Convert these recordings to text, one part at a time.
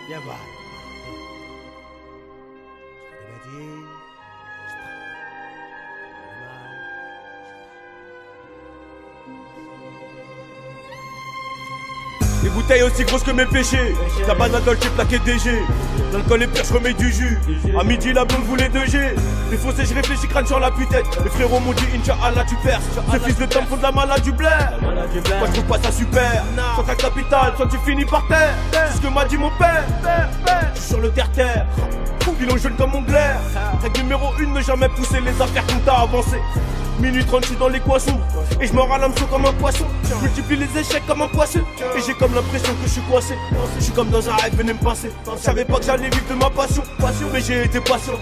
Bien voir. Brigadier. Les bouteilles aussi grosses que mes péchés. La banane Dolce plaqué DG. L'alcool est pire, je remets du jus. À midi, la blonde voulait 2G. Les foncés, je réfléchis, crâne sur la putette. Les frérots m'ont dit, Inch'Allah, tu perces. Ce fils de temps font de la malade du blaire. Moi, je trouve pas ça super. Soit ta capitale, soit tu finis par terre. C'est ce que m'a dit mon père. Je suis sur le terre-terre. Bilan jeune comme mon glaire. Règle numéro 1, ne jamais pousser les affaires qu'on t'a avancé. Minuit 30, je suis dans l'équation. Et je me râle l'hameçon comme un poisson. Je multiplie les échecs comme un poisson. Et j'ai comme l'impression que je suis coincé. Je suis comme dans un rêve, venez me pincer. Je savais pas que j'allais vivre de ma passion. Mais j'ai été patient.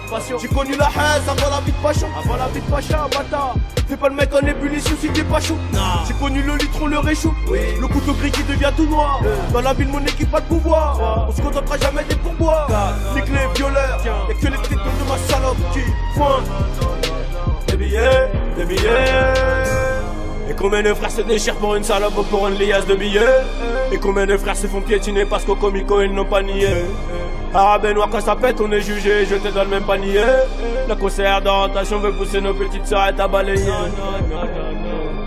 J'ai connu la haine avant la vie de Pacha. Avant la vie de Pacha, bâtard. Fais pas le mec en ébullition si t'es pas chaud. J'ai connu le litron, le réchaud. Le couteau gris qui devient tout noir. Dans la ville, mon équipe a de pouvoir. On se contentera jamais des pourboires. Nique les violeurs. Y'a que les technos de ma salope qui pointent. Des billets, des billets. Et combien de frères se déchirent pour une salope ou pour une liasse de billets. Et combien de frères se font piétiner parce qu'au comico ils n'ont pas nié. Arabe noir quand ça pète on est jugé, jeté dans le même panier. Le concert d'orientation veut pousser nos petites sœurs à balayer.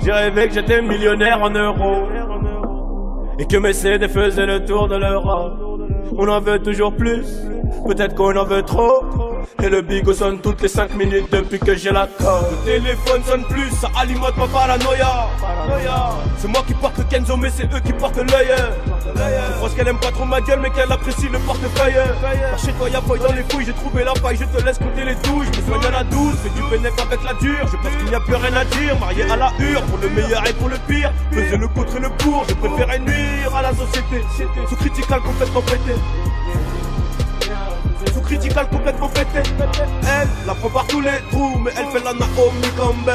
J'ai rêvé que j'étais millionnaire en euros et que mes CD faisaient le tour de l'Europe. On en veut toujours plus, peut-être qu'on en veut trop. Et le bigot sonne toutes les 5 minutes depuis que j'ai la corde. Le téléphone sonne plus, ça alimente ma paranoïa. C'est moi qui porte le Kenzo mais c'est eux qui portent l'œil. Je pense qu'elle aime pas trop ma gueule mais qu'elle apprécie le portefeuille. Par chez toi y'a feuille dans les couilles, j'ai trouvé la paille, je te laisse compter les douches. Je me soigne à la douce, fais du bénéf avec la dure. Je pense qu'il n'y a plus rien à dire, marié à la hure. Pour le meilleur et pour le pire, faisais le contre et le pour. Je préférais nuire à la société. Sous critical complètement pété. Sous critical complètement pété. Elle la prend par tous les trous, mais elle fait la Naomi Campbell.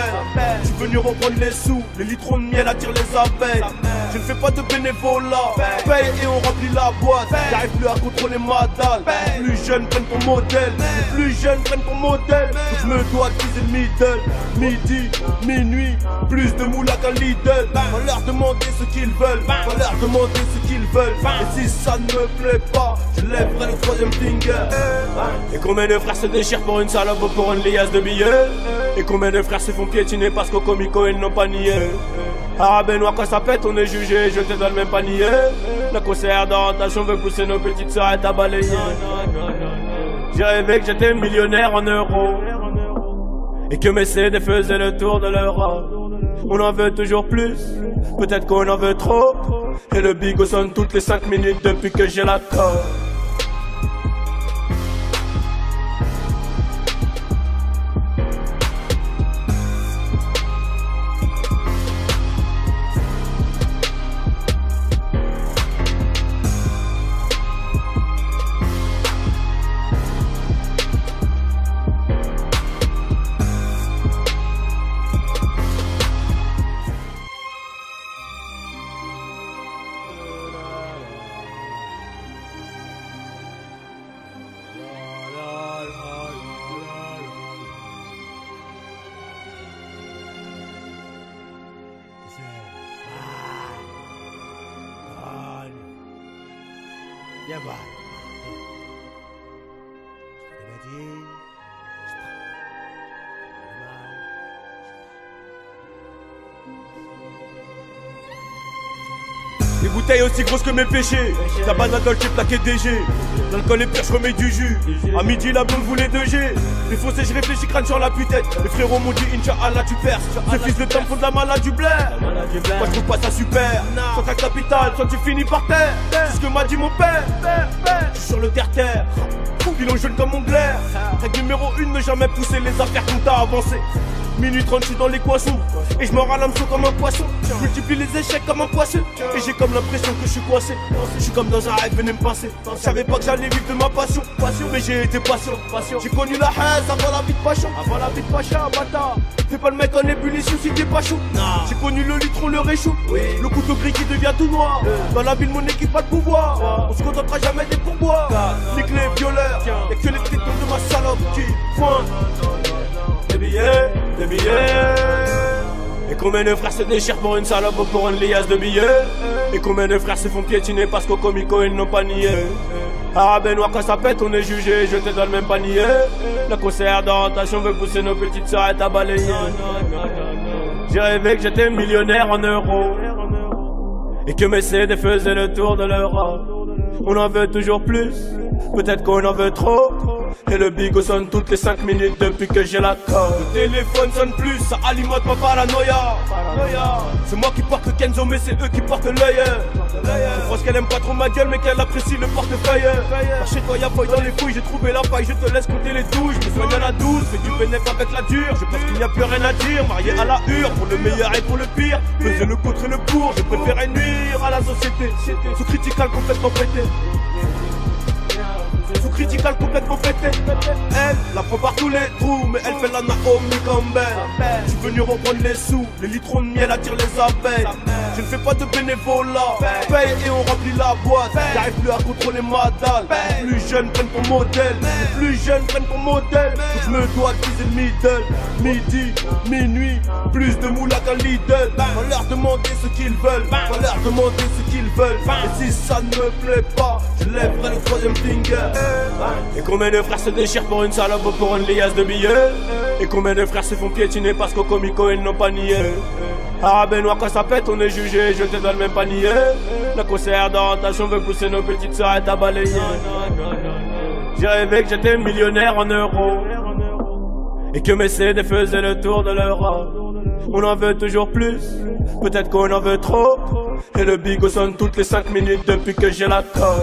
Je suis venu reprendre les sous, les litrons de miel attirent les abeilles. Je ne fais pas de bénévolat, paye et on remplit la boîte. J'arrive plus à contrôler ma dalle. Les plus jeunes prennent ton modèle, les plus jeunes prennent ton modèle. Je me dois utiliser le middle, midi, minuit, plus de moula qu'un Lidl. Va leur demander ce qu'ils veulent, va leur demander ce qu'ils veulent. Et si ça ne me plaît pas, je lèverai le troisième finger. Et combien de frères se déchirent pour une salope ou pour une liasse de billets. Et combien de frères se font piétiner parce qu'au comico ils n'ont pas nié. Arabe noir quand ça pète on est jugé, jeté dans le même panier. Le concert d'orientation veut pousser nos petites sœurs à balayer. J'ai rêvé que j'étais millionnaire en euros et que mes CD faisaient le tour de l'Europe. On en veut toujours plus, peut-être qu'on en veut trop. Et le bigot sonne toutes les 5 minutes depuis que j'ai la corde. Bien voir. Brigadier. Les bouteilles aussi grosses que mes péchés. La banane Dolce plaqué DG. L'alcool est pire, je remets du jus. À midi, la blonde voulait 2G. Les foncés, je réfléchis, crâne sur la putette. Les frérots m'ont dit, Inch'Allah, tu perces. Ce fils de temps font de la malade du blaire. Moi, je trouve pas ça super. Soit ta capitale, soit tu finis par terre. C'est ce que m'a dit mon père. Je suis sur le terre-terre. Bilan jeune comme mon glaire. Règle numéro 1, ne jamais pousser les affaires qu'on t'a avancé. Minuit 30, je suis dans l'équation. Et je me râle l'hameçon comme un poisson. Je multiplie les échecs comme un poisson. Et j'ai comme l'impression que je suis coincé. Je suis comme dans un rêve, venez me pincer. Je savais pas que j'allais vivre de ma passion. Mais j'ai été patient. J'ai connu la haine avant la vie de Pacha. Avant la vie de Pacha, bâtard. Fais pas le mec en ébullition si t'es pas chaud. J'ai connu le litron, le réchaud. Le couteau gris qui devient tout noir. Dans la ville, mon équipe a de pouvoir. On se contentera jamais des pourboires. Nique les violeurs. Y'a que les technos de ma salope qui pointent. Des billets, des billets. Et combien de frères se déchirent pour une salope ou pour une liasse de billets. Et combien de frères se font piétiner parce qu'au comico ils n'ont pas nié. Arabe et noir quand ça pète, on est jugé, jeté dans le même panier. Le concert d'orientation veut pousser nos petites sœurs à balayer. J'ai rêvé que j'étais millionnaire en euros et que mes CD faisaient le tour de l'Europe. On en veut toujours plus, peut-être qu'on en veut trop. Et le bigot sonne toutes les 5 minutes depuis que j'ai la corde. Le téléphone sonne plus, ça alimente ma paranoïa. C'est moi qui porte le Kenzo mais c'est eux qui portent l'œil. Je pense qu'elle aime pas trop ma gueule mais qu'elle apprécie le portefeuille. Par chez toi y'a feuille dans les fouilles, j'ai trouvé la faille, je te laisse compter les touches. Je me soigne à la douce, fais du bénéfice avec la dure. Je pense qu'il n'y a plus rien à dire, marié à la hure. Pour le meilleur et pour le pire, faisais le contre et le pour. Je préférais nuire à la société. Sous critical complètement pété. Sous critical complètement pété. Elle la prend par tous les trous, mais elle fait la Naomi Campbell. Je suis venu reprendre les sous, les litrons de miel attirent les abeilles. Je ne fais pas de bénévolat, paye et on remplit la boîte. J'arrive plus à contrôler ma dalle. Les plus jeunes prennent pour modèle, les plus jeunes prennent pour modèle. Je me dois de viser le middle, midi, minuit, plus de moula qu'un Lidl. Va leur demander ce qu'ils veulent, va leur demander ce qu'ils veulent. Et si ça ne me plaît pas, je lèverai le troisième finger. Et combien de frères se déchirent pour une salope ou pour une liasse de billets? Et combien de frères se font piétiner parce qu'au comico ils n'ont pas nié? Arabe et noir quand ça pète, on est jugé, jeté dans le même panier. Le concert d'orientation veut pousser nos petites sœurs à balayer. J'ai rêvé que j'étais millionnaire en euros et que mes CD faisaient le tour de l'Europe. On en veut toujours plus, peut-être qu'on en veut trop. Et le bigot sonne toutes les 5 minutes depuis que j'ai la corde.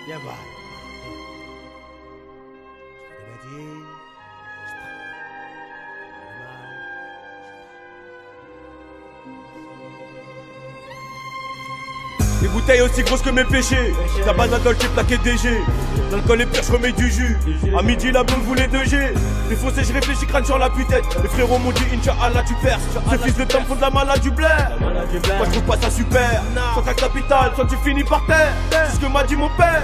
Bien voir. Les bouteilles aussi grosses que mes péchés. Tabac d'alcool, j'ai plaqué DG. L'alcool est pire, je remets du jus. À midi, la blonde voulait 2G. Les foncés, je réfléchis, crâne sur la putette. Les frérots m'ont dit, Inch'Allah, tu perces. Ce fils de temps font de la malade du blaire. Moi, je trouve pas ça super. Soit ta capitale, soit tu finis par terre. C'est ce que m'a dit mon père.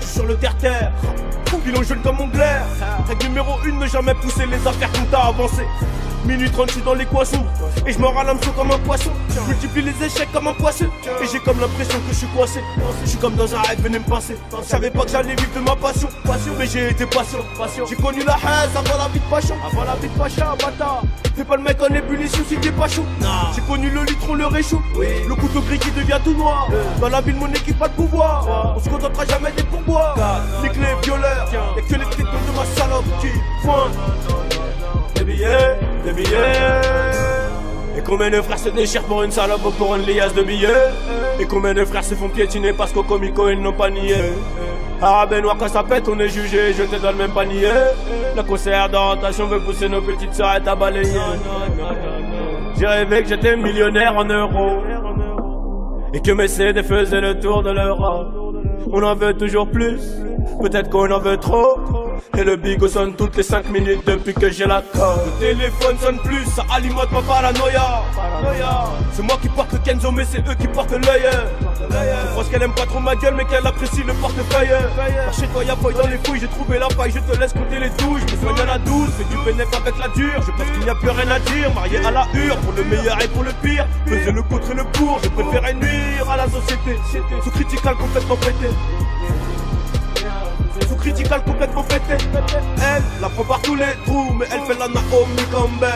Je suis sur le terre-terre. Pilon jaune comme mon glaire. Règle numéro 1, ne jamais pousser les affaires qu'on t'a avancé. Minute 30, je suis dans l'équation. Et je m'en à l'hameçon comme un poisson. Je multiplie les échecs comme un poisson. Et j'ai comme l'impression que je suis coincé. Je suis comme dans un rêve, venez me pincer. Je savais pas que j'allais vivre de ma passion. Mais j'ai été patient. J'ai connu la haine avant la vie de Pacha. Avant la vie de Pacha, bâtard. Fais pas le mec en ébullition si t'es pas chaud. J'ai connu le litron, le réchaud. Le couteau gris qui devient tout noir. Dans la ville, mon équipe a le pouvoir. On se contentera jamais des pourboires. Les clés violeurs. Y'a que les tricks de ma salope qui pointent. Des billets, des billets. Et combien de frères se déchirent pour une salope ou pour une liasse de billets? Et combien de frères se font piétiner parce qu'au comico ils n'ont pas nié? Arabe et noir quand ça pète, on est jugé, jeté dans le même panier. Le concert d'orientation veut pousser nos petites sœurs à balayer. J'ai rêvé que j'étais millionnaire en euros et que mes CD faisaient le tour de l'Europe. On en veut toujours plus, peut-être qu'on en veut trop. Et le bigot sonne toutes les 5 minutes depuis que j'ai la corde. Le téléphone sonne plus, ça alimente ma paranoïa. C'est moi qui porte le Kenzo mais c'est eux qui portent l'œil. Je pense qu'elle aime pas trop ma gueule mais qu'elle apprécie le portefeuille. Par chez toi y'a feuille dans les fouilles, j'ai trouvé la faille, je te laisse compter les touches. Je me soigne à la douce, fais du bénéfice avec la dure. Je pense qu'il n'y a plus rien à dire, marié à la hure. Pour le meilleur et pour le pire, faisais le contre et le pour. Je préférais nuire à la société. Sous critical complètement pété. Sous critical complètement pété. Elle la prend par tous les trous, mais elle fait la Naomi Campbell.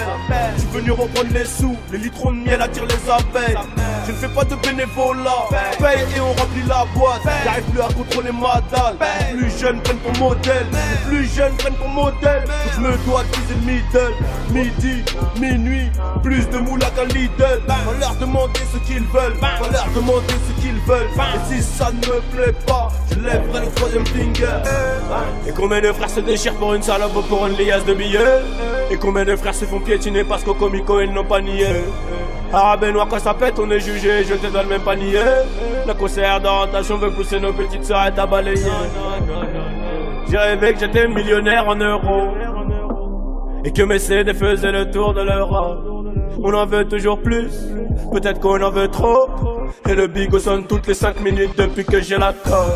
Je suis venu reprendre les sous, les litrons de miel attirent les abeilles. Je ne fais pas de bénévolat. Paye et on remplit la boîte. J'arrive plus à contrôler ma dalle. Les plus jeunes prennent ton modèle. Les plus jeunes prennent ton modèle. Donc je me dois de le middle. Midi, minuit, plus de moula qu'un Lidl. Va leur demander ce qu'ils veulent. Va leur demander ce qu'ils veulent. Et si ça ne me plaît pas, je lèverai le troisième finger. Et combien de frères se déchirent pour une salope ou pour une liasse de billets? Et combien de frères se font piétiner parce qu'au comico ils n'ont pas nié? Ah Benoît, quand ça pète on est jugé, je te donne même pas nier. Le conseillère d'orientation veut pousser nos petites sœurs à balayer. J'ai rêvé que j'étais millionnaire en euros et que mes CD faisaient le tour de l'Europe. On en veut toujours plus, peut-être qu'on en veut trop. Et le bigot sonne toutes les 5 minutes depuis que j'ai la corde.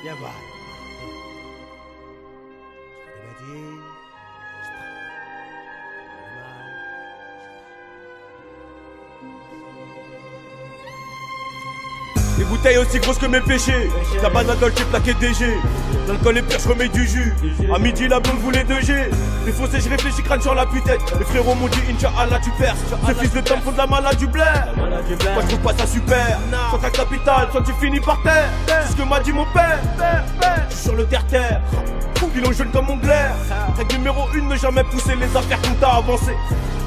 Ya va. Regardier. Les bouteilles aussi grosses que mes péchés. Tabac d'un Dolce plaqué DG. L'alcool est pire, je remets du jus. À midi, la blonde voulait 2G. Les foncés, je réfléchis, crâne sur la putette. Les frérots m'ont dit, Inch'Allah, tu perces. Ce fils de Tom font de la malade du blaire. Moi, je trouve pas ça super. Soit ta capitale, soit tu finis par terre. C'est ce que m'a dit mon père. Je suis sur le terre-terre. Pilon jaune comme mon glaire. Règle numéro 1, ne jamais pousser les affaires qu'on t'a avancé.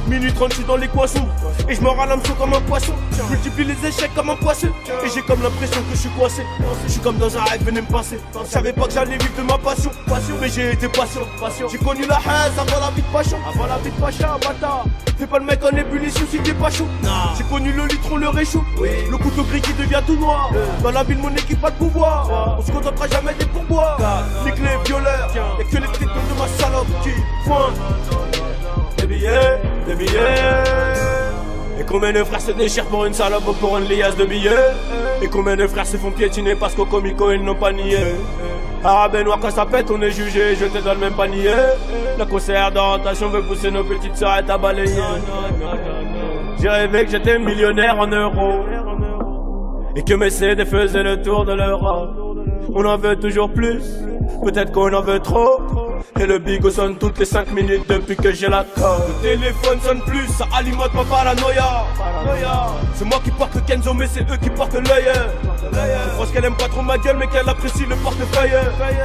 Minuit 30, je suis dans l'équation. Et je me râle un comme un poisson. Je multiplie les échecs comme un poisson. Et j'ai comme l'impression que je suis coincé. Je suis comme dans un rêve, venez me pincer. Je savais pas que j'allais vivre de ma passion. Mais j'ai été patient. J'ai connu la haine avant la vie de Pacha. Avant la vie de Pacha, bâtard. Fais pas le mec en ébullition si t'es pas chaud. J'ai connu le litron, le réchaud. Le couteau gris qui devient tout noir. Dans la ville, mon équipe a de pouvoir. On se contentera jamais des pourboires. Nique les violeurs. Y'a que les tricks de ma salope qui pointent. Des billets, des billets. Et combien de frères se déchirent pour une salope ou pour une liasse de billets? Et combien de frères se font piétiner parce qu'au comico ils n'ont pas nié? Ah Benoît, quand ça pète on est jugé, je te donne même pas nier. Le conseillère d'orientation veut pousser nos petites sœurs à balayer. J'ai rêvé que j'étais millionnaire en euros et que mes CD faisaient le tour de l'Europe. On en veut toujours plus, peut-être qu'on en veut trop. Et le bigot sonne toutes les 5 minutes depuis que j'ai la corde. Le téléphone sonne plus, ça alimente ma paranoïa. C'est moi qui porte le Kenzo mais c'est eux qui portent l'œil. Je pense qu'elle aime pas trop ma gueule mais qu'elle apprécie le portefeuille.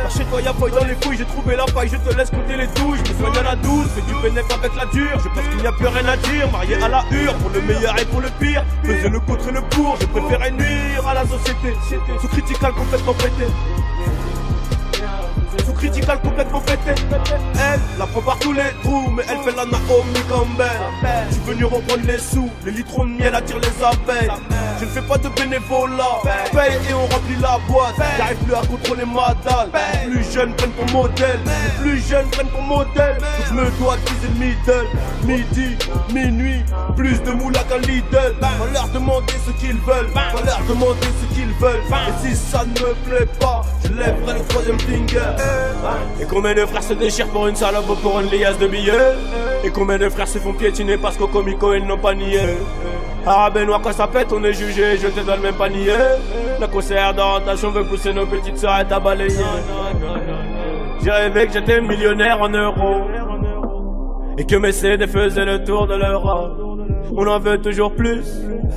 Par chez toi y'a faille dans les couilles, j'ai trouvé la faille, je te laisse compter les douches. Je me soigne à la douce, fais du bénéf avec la dure. Je pense qu'il n'y a plus rien à dire, marié à la hure. Pour le meilleur et pour le pire, faisais le contre et le pour. Je préférais nuire à la société. Sous critical complètement pété. Sous critical complètement pété. Elle la prend par tous les trous, mais elle fait la Naomi Campbell. Je suis venu reprendre les sous, les litrons de miel attirent les abeilles. Je ne fais pas de bénévolat. Paye et on remplit la boîte. J'arrive plus à contrôler ma dalle. Les plus jeunes prennent ton modèle. Les plus jeunes prennent ton modèle. Donc je me dois de viser le middle. Midi, minuit, plus de moula qu'un Lidl. Va leur demander ce qu'ils veulent. Va leur demander ce qu'ils veulent. Et si ça ne me plaît pas, je lèverai le troisième finger. Et combien de frères se déchirent pour une salope ou pour une liasse de billets? Et combien de frères se font piétiner parce qu'au comico ils n'ont pas nié? Ah Benoît, quand ça pète on est jugé, je te donne même pas nier. Le conseillère d'orientation veut pousser nos petites sœurs à balayer. J'ai rêvé que j'étais millionnaire en euros et que mes CD faisaient le tour de l'Europe. On en veut toujours plus,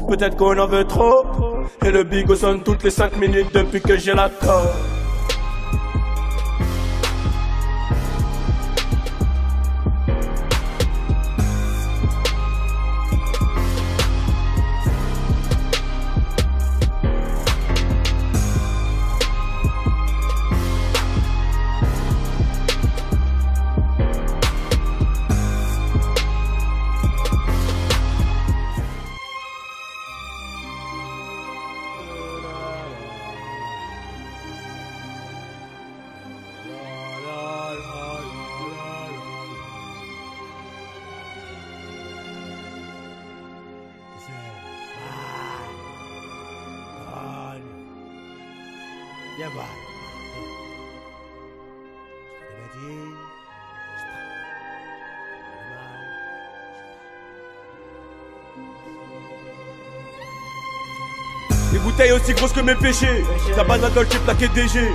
peut-être qu'on en veut trop. Et le bigot sonne toutes les 5 minutes depuis que j'ai la corde. Viens voir. Je t'avais dit. Les bouteilles aussi grosses que mes péchés. Ta banane dans le chip plaqué DG.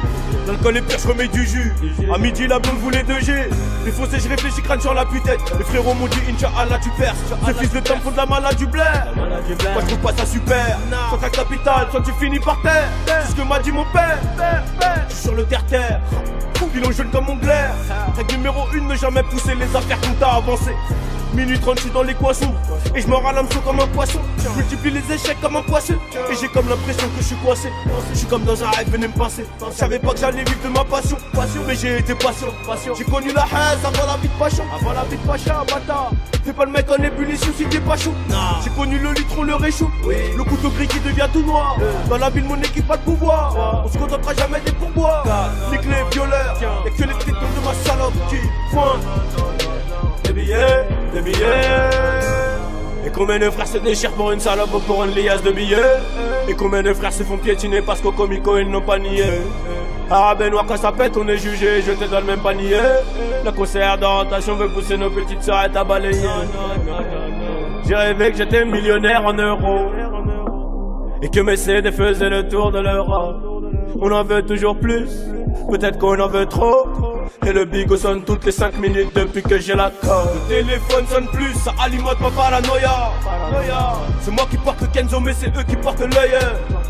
L'alcool est pire, je remets du jus. À midi la blonde voulait 2G. Les fossés je réfléchis, crâne sur la putette. Les frérots m'ont dit Inch'Allah tu perces. Ce fils de temps font de la malade du blaire. Moi je trouve pas ça super. Soit ta capitale, soit tu finis par terre. C'est ce que m'a dit mon père. Je suis sur le terre-terre. Bilan jeune comme mon glaire. Règle numéro 1, ne jamais pousser les affaires qu'on t'a avancé. Minuit 30, je suis dans l'équation. Et je me râle l'hameçon comme un poisson. Je multiplie les échecs comme un poisson. Et j'ai comme l'impression que je suis coincé. Je suis comme dans un rêve, venez me pincer. Je savais pas que j'allais vivre de ma passion. Mais j'ai été patient. J'ai connu la haine avant la vie de Pacha. Avant la vie de Pacha, bâtard. Fais pas le mec en ébullition si t'es pas chaud. J'ai connu le litron, le réchaud. Le couteau gris qui devient tout noir. Dans la ville, mon équipe a de pouvoir. On se contentera jamais des pourboires. Nique les violeurs. Y'a que les têtes de ma salope qui pointent. Des billets. Et combien de frères se déchirent pour une salope ou pour une liasse de billets. Et combien de frères se font piétiner parce qu'au comico ils n'ont pas nié. Arabe noir quand ça pète on est jugé, jeté dans le même panier. Le conseillère d'orientation veut pousser nos petites sœurs à balayer. J'ai rêvé que j'étais millionnaire en euros et que mes CD faisaient le tour de l'Europe. On en veut toujours plus, peut-être qu'on en veut trop. Et le bigot sonne toutes les 5 minutes depuis que j'ai la corde. Le téléphone sonne plus, ça alimente ma paranoïa. C'est moi qui porte le Kenzo mais c'est eux qui portent l'œil.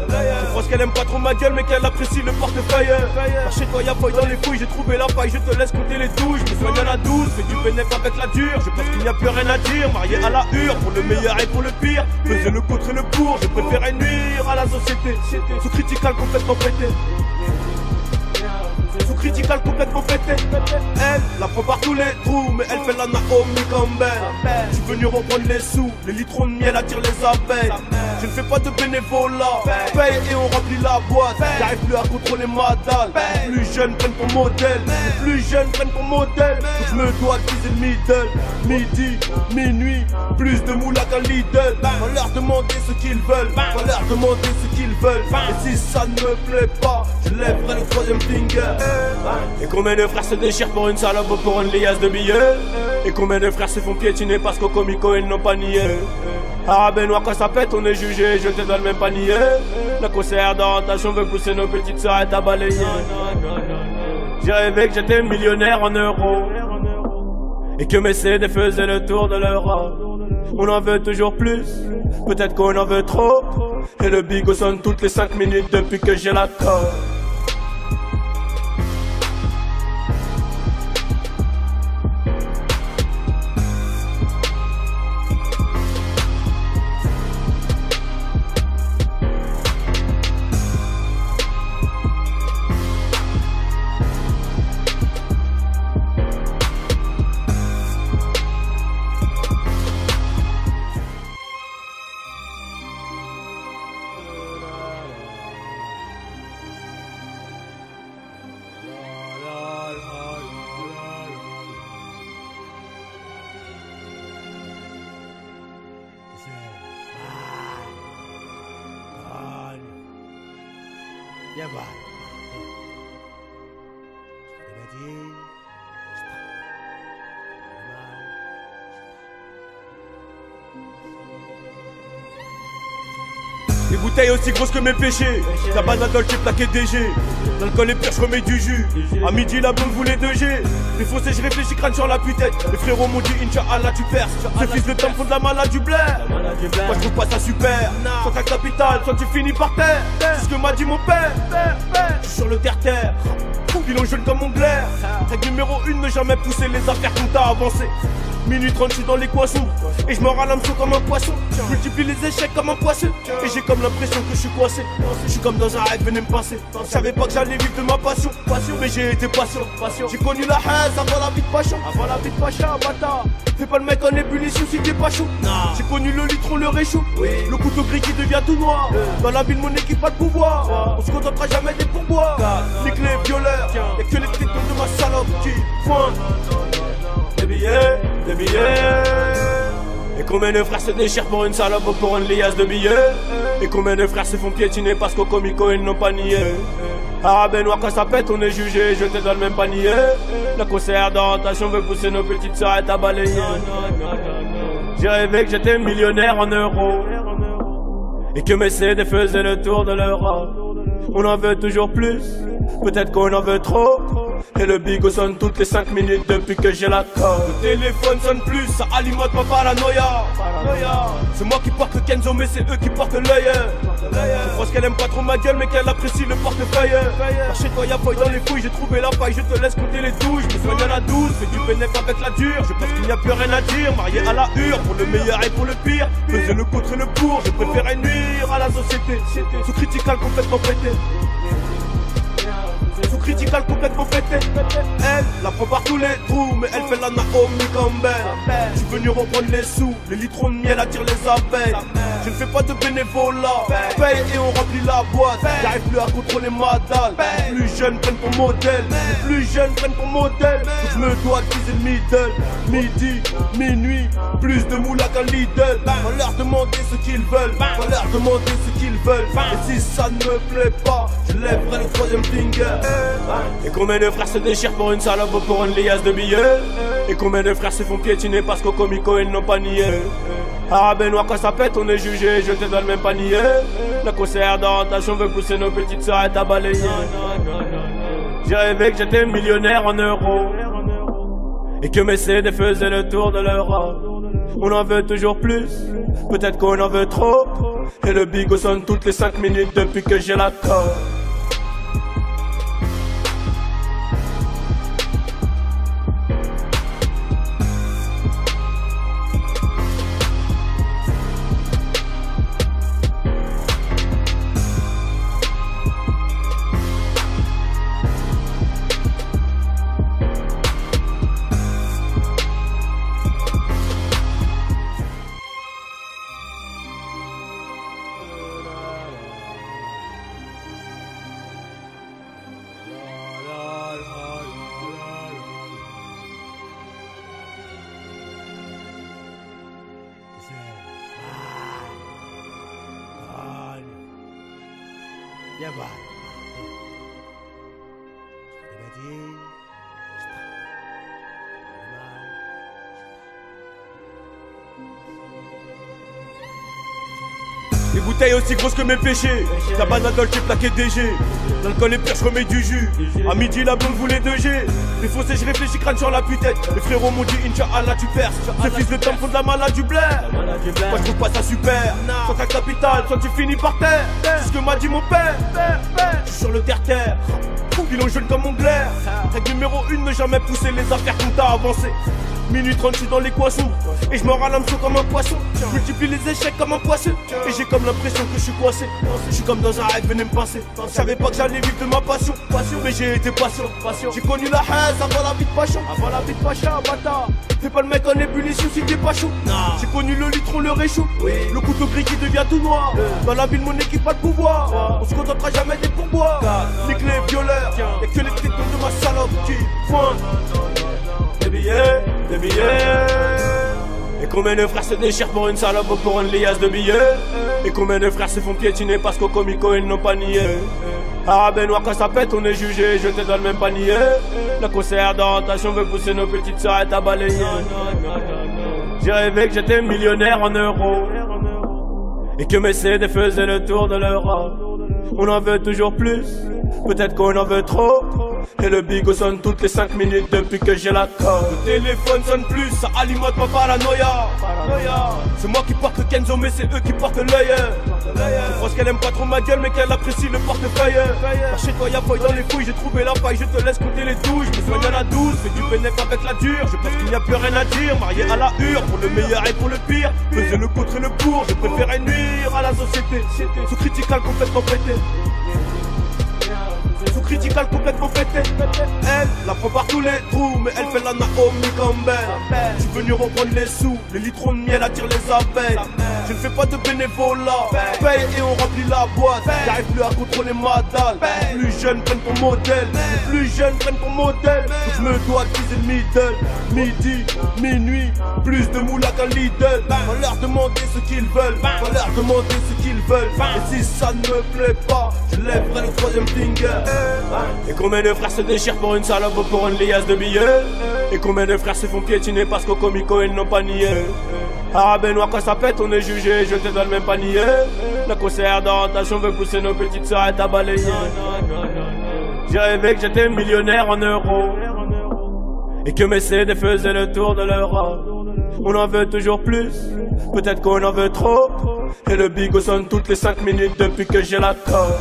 Je pense qu'elle aime pas trop ma gueule mais qu'elle apprécie le portefeuille. Par chez toi y'a feuille dans les fouilles, j'ai trouvé la faille. Je te laisse compter les touches, je me soigne à la douce. Fais du bénéfice avec la dure, je pense qu'il n'y a plus rien à dire. Marié à la hure, pour le meilleur et pour le pire. Faisais le contre et le pour, je préférais nuire à la société. Sous critical complètement pété. Sous critical complètement pété. Elle la prend par tous les trous, mais elle fait la Naomi Campbell. Je suis venu reprendre les sous, les litrons de miel attirent les abeilles. Je ne fais pas de bénévolat, paye et on remplit la boîte. J'arrive plus à contrôler ma dalle. Les plus jeunes prennent pour modèle, les plus jeunes prennent pour modèle. Je me dois de viser le middle, midi, minuit, plus de moula qu'un Lidl. Va leur demander ce qu'ils veulent, va leur demander ce qu'ils veulent. Et si ça ne me plaît pas, je lèverai le 3e finger. Et combien de frères se déchirent pour une salope ou pour une liasse de billets. Et combien de frères se font piétiner parce qu'au comico ils n'ont pas nié. Arabe noir quand ça pète on est jugé, jeté dans le même panier. La conseillère d'orientation veut pousser nos petites sœurs à balayer. J'ai rêvé que j'étais millionnaire en euros et que mes CD faisaient le tour de l'Europe. On en veut toujours plus, peut-être qu'on en veut trop. Et le bigot sonne toutes les 5 minutes depuis que j'ai la corde. Viens voir. Je t'avais dit. Les bouteilles aussi grosses que mes péchés. Ta banane dans le chip plaqué DG. L'alcool est pire, je remets du jus. À midi la blonde voulait 2G. Les fossés je réfléchis, crâne sur la putette. Les frérots m'ont dit Inch'Allah tu perces. Ce fils de temps font de la malade du blaire. Moi je trouve pas ça super. Soit ta capitale, soit tu finis par terre. C'est ce que m'a dit mon père. Je suis sur le terre-terre. Bilan jeune comme mon glaire. Règle numéro 1, ne jamais pousser les affaires qu'on t'a avancé. Minuit 30, je suis dans l'équation. Et je me râle l'hameçon comme un poisson. Je multiplie les échecs comme un poisson. Et j'ai comme l'impression que je suis coincé. Je suis comme dans un rêve, venez me pincer. Je savais pas que j'allais vivre de ma passion. Mais j'ai été patient. J'ai connu la haine avant la vie de Pacha. Avant la vie de Pacha, bâtard. Fais pas le mec en ébullition si t'es pas chaud. J'ai connu le litron, le réchaud. Le couteau gris qui devient tout noir. Dans la ville, mon équipe a de pouvoir. On se contentera jamais des pourboires. Nique les violeurs. Y'a que les têtes de ma salope qui pointent. Des billets. Et combien de frères se déchirent pour une salope ou pour une liasse de billets. Et combien de frères se font piétiner parce qu'au comico ils n'ont pas nié. Ah ben noir quand ça pète on est jugé, jeté dans le même panier. Le concert d'orientation veut pousser nos petites sœurs à balayer. J'ai rêvé que j'étais millionnaire en euros et que mes CD faisaient le tour de l'Europe. On en veut toujours plus, peut-être qu'on en veut trop. Et le bigot sonne toutes les 5 minutes depuis que j'ai la corde. Le téléphone sonne plus, ça alimente ma paranoïa. C'est moi qui porte le Kenzo mais c'est eux qui portent l'œil. Je pense qu'elle aime pas trop ma gueule mais qu'elle apprécie le portefeuille. Par chez toi y'a feuille dans les fouilles, j'ai trouvé la paille, je te laisse compter les douches. Je me soigne à la douce, fais du bénéf avec la dure. Je pense qu'il n'y a plus rien à dire, marié à la hure. Pour le meilleur et pour le pire, faisais le contre et le pour. Je préférais nuire à la société, sous critical complètement pété. Sous critical complètement pété. Elle la prend par tous les trous, mais elle fait la Naomi Campbell. Je suis venu reprendre les sous, les litrons de miel attirent les abeilles. Je ne fais pas de bénévolat, paye et on remplit la boîte. J'arrive plus à contrôler ma dalle. Les plus jeunes prennent pour modèle, les plus jeunes prennent pour modèle. Donc je me dois utiliser le middle, midi, minuit, plus de moula qu'un Lidl. Va leur demander ce qu'ils veulent, va leur demander ce qu'ils veulent. Et si ça ne me plaît pas, je lèverai le troisième finger. Et combien de frères se déchirent pour une salope ou pour une liasse de billets? Et combien de frères se font piétiner parce qu'au comico ils n'ont pas nié? Ah ben noir quand ça pète on est jugé, jeté dans le même panier. Le concert d'orientation veut pousser nos petites sœurs à balayer. J'ai rêvé que j'étais millionnaire en euros et que mes CD faisaient le tour de l'Europe. On en veut toujours plus, peut-être qu'on en veut trop. Et le bigot sonne toutes les 5 minutes depuis que j'ai la corde. Viens voir. Je t'ai dit. Des bouteilles aussi grosses que mes péchés. Tabac d'un Dolce plaqué DG. L'alcool est pire, je remets du jus. À midi, la blonde voulait 2G. Les foncés, je réfléchis, crâne sur la putette. Les frérots m'ont dit, Inch'Allah, tu perces. Ce fils de temps font de la malade du blaire. Moi, je trouve pas ça super. Soit ta capitale, soit tu finis par terre. C'est ce que m'a dit mon père. Je suis sur le terre-terre. Pilon jeune comme mon glaire. Règle numéro 1, ne jamais pousser les affaires qu'on t'a avancé. Minuit 30, je suis dans l'équation. Et je me râle un comme un poisson. Je multiplie les échecs comme un poisson. Et j'ai comme l'impression que je suis coincé. Je suis comme dans un rêve, venez me pincer. Je savais pas que j'allais vivre de ma passion. Mais j'ai été patient. J'ai connu la haine avant la vie de Pacha. Avant la vie de Pacha, bâtard. Fais pas le mec en ébullition si t'es pas chaud. J'ai connu le litron, le réchaud. Le couteau gris qui devient tout noir. Dans la ville, mon équipe a le pouvoir. On se contentera jamais des pourboires. Nique les violeurs. Y'a que les technos de ma salope qui pointent. Des billets, des billets. Et combien de frères se déchirent pour une salope ou pour une liasse de billets? Et combien de frères se font piétiner parce qu'au comico ils n'ont pas nié? Ah ben noir quand ça pète on est jugé, jeté dans le même panier. Le concert d'orientation veut pousser nos petites sœurs à balayer. J'ai rêvé que j'étais millionnaire en euros et que mes CD faisaient le tour de l'Europe. On en veut toujours plus, peut-être qu'on en veut trop. Et le bigot sonne toutes les 5 minutes depuis que j'ai la corde. Le téléphone sonne plus, ça alimente ma paranoïa. C'est moi qui porte le Kenzo mais c'est eux qui portent l'œil. Je pense qu'elle aime pas trop ma gueule mais qu'elle apprécie le portefeuille. Par chez toi y'a feuille dans les fouilles, j'ai trouvé la paille, je te laisse compter les douches. Je me soigne à la douce, fais du bénéf avec la dure. Je pense qu'il n'y a plus rien à dire, marié à la hure. Pour le meilleur et pour le pire, faisais le contre et le pour. Je préférais nuire à la société, sous critical complètement pété. Sous-critical complètement pété. Elle la prend par tous les trous, mais elle fait la Naomi Campbell. Je suis venu reprendre les sous, les litrons de miel attirent les abeilles. Je ne fais pas de bénévolat, paye et on remplit la boîte. J'arrive plus à contrôler ma dalle. Les plus jeunes prennent ton modèle, les plus jeunes prennent ton modèle. Je me dois utiliser le middle, midi, minuit, plus de moula qu'un Lidl. Va leur demander ce qu'ils veulent, va leur demander ce qu'ils veulent. Et si ça ne me plaît pas, je lèverai le troisième finger. Et combien de frères se déchirent pour une salope ou pour une liasse de billets? Et combien de frères se font piétiner parce qu'au comico ils n'ont pas nié? Ah Benoît, quand ça pète on est jugé, jeté dans le même panier. Le conseillère d'orientation veut pousser nos petites sœurs à balayer. J'ai rêvé que j'étais millionnaire en euros et que mes CD faisaient le tour de l'Europe. On en veut toujours plus, peut-être qu'on en veut trop. Et le bigot sonne toutes les 5 minutes depuis que j'ai la corde.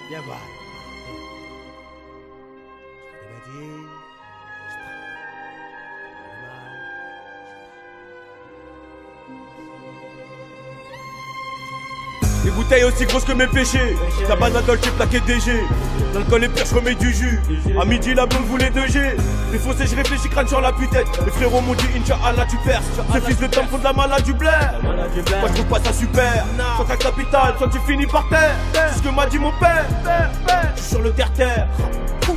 Viens voir. Je t'ai dit. Les bouteilles aussi grosses que mes péchés. Ta banane dans le chip plaqué DG. L'alcool est pire, je remets du jus. À midi la blonde voulait 2G. Les fossés je réfléchis, crâne sur la putette. Les frérots m'ont dit Inch'Allah tu perces. Ce fils de temps font de la malade du blaire. Moi je trouve pas ça super. Soit ta capitale, soit tu finis par terre. C'est ce que m'a dit mon père. Je suis sur le terre-terre.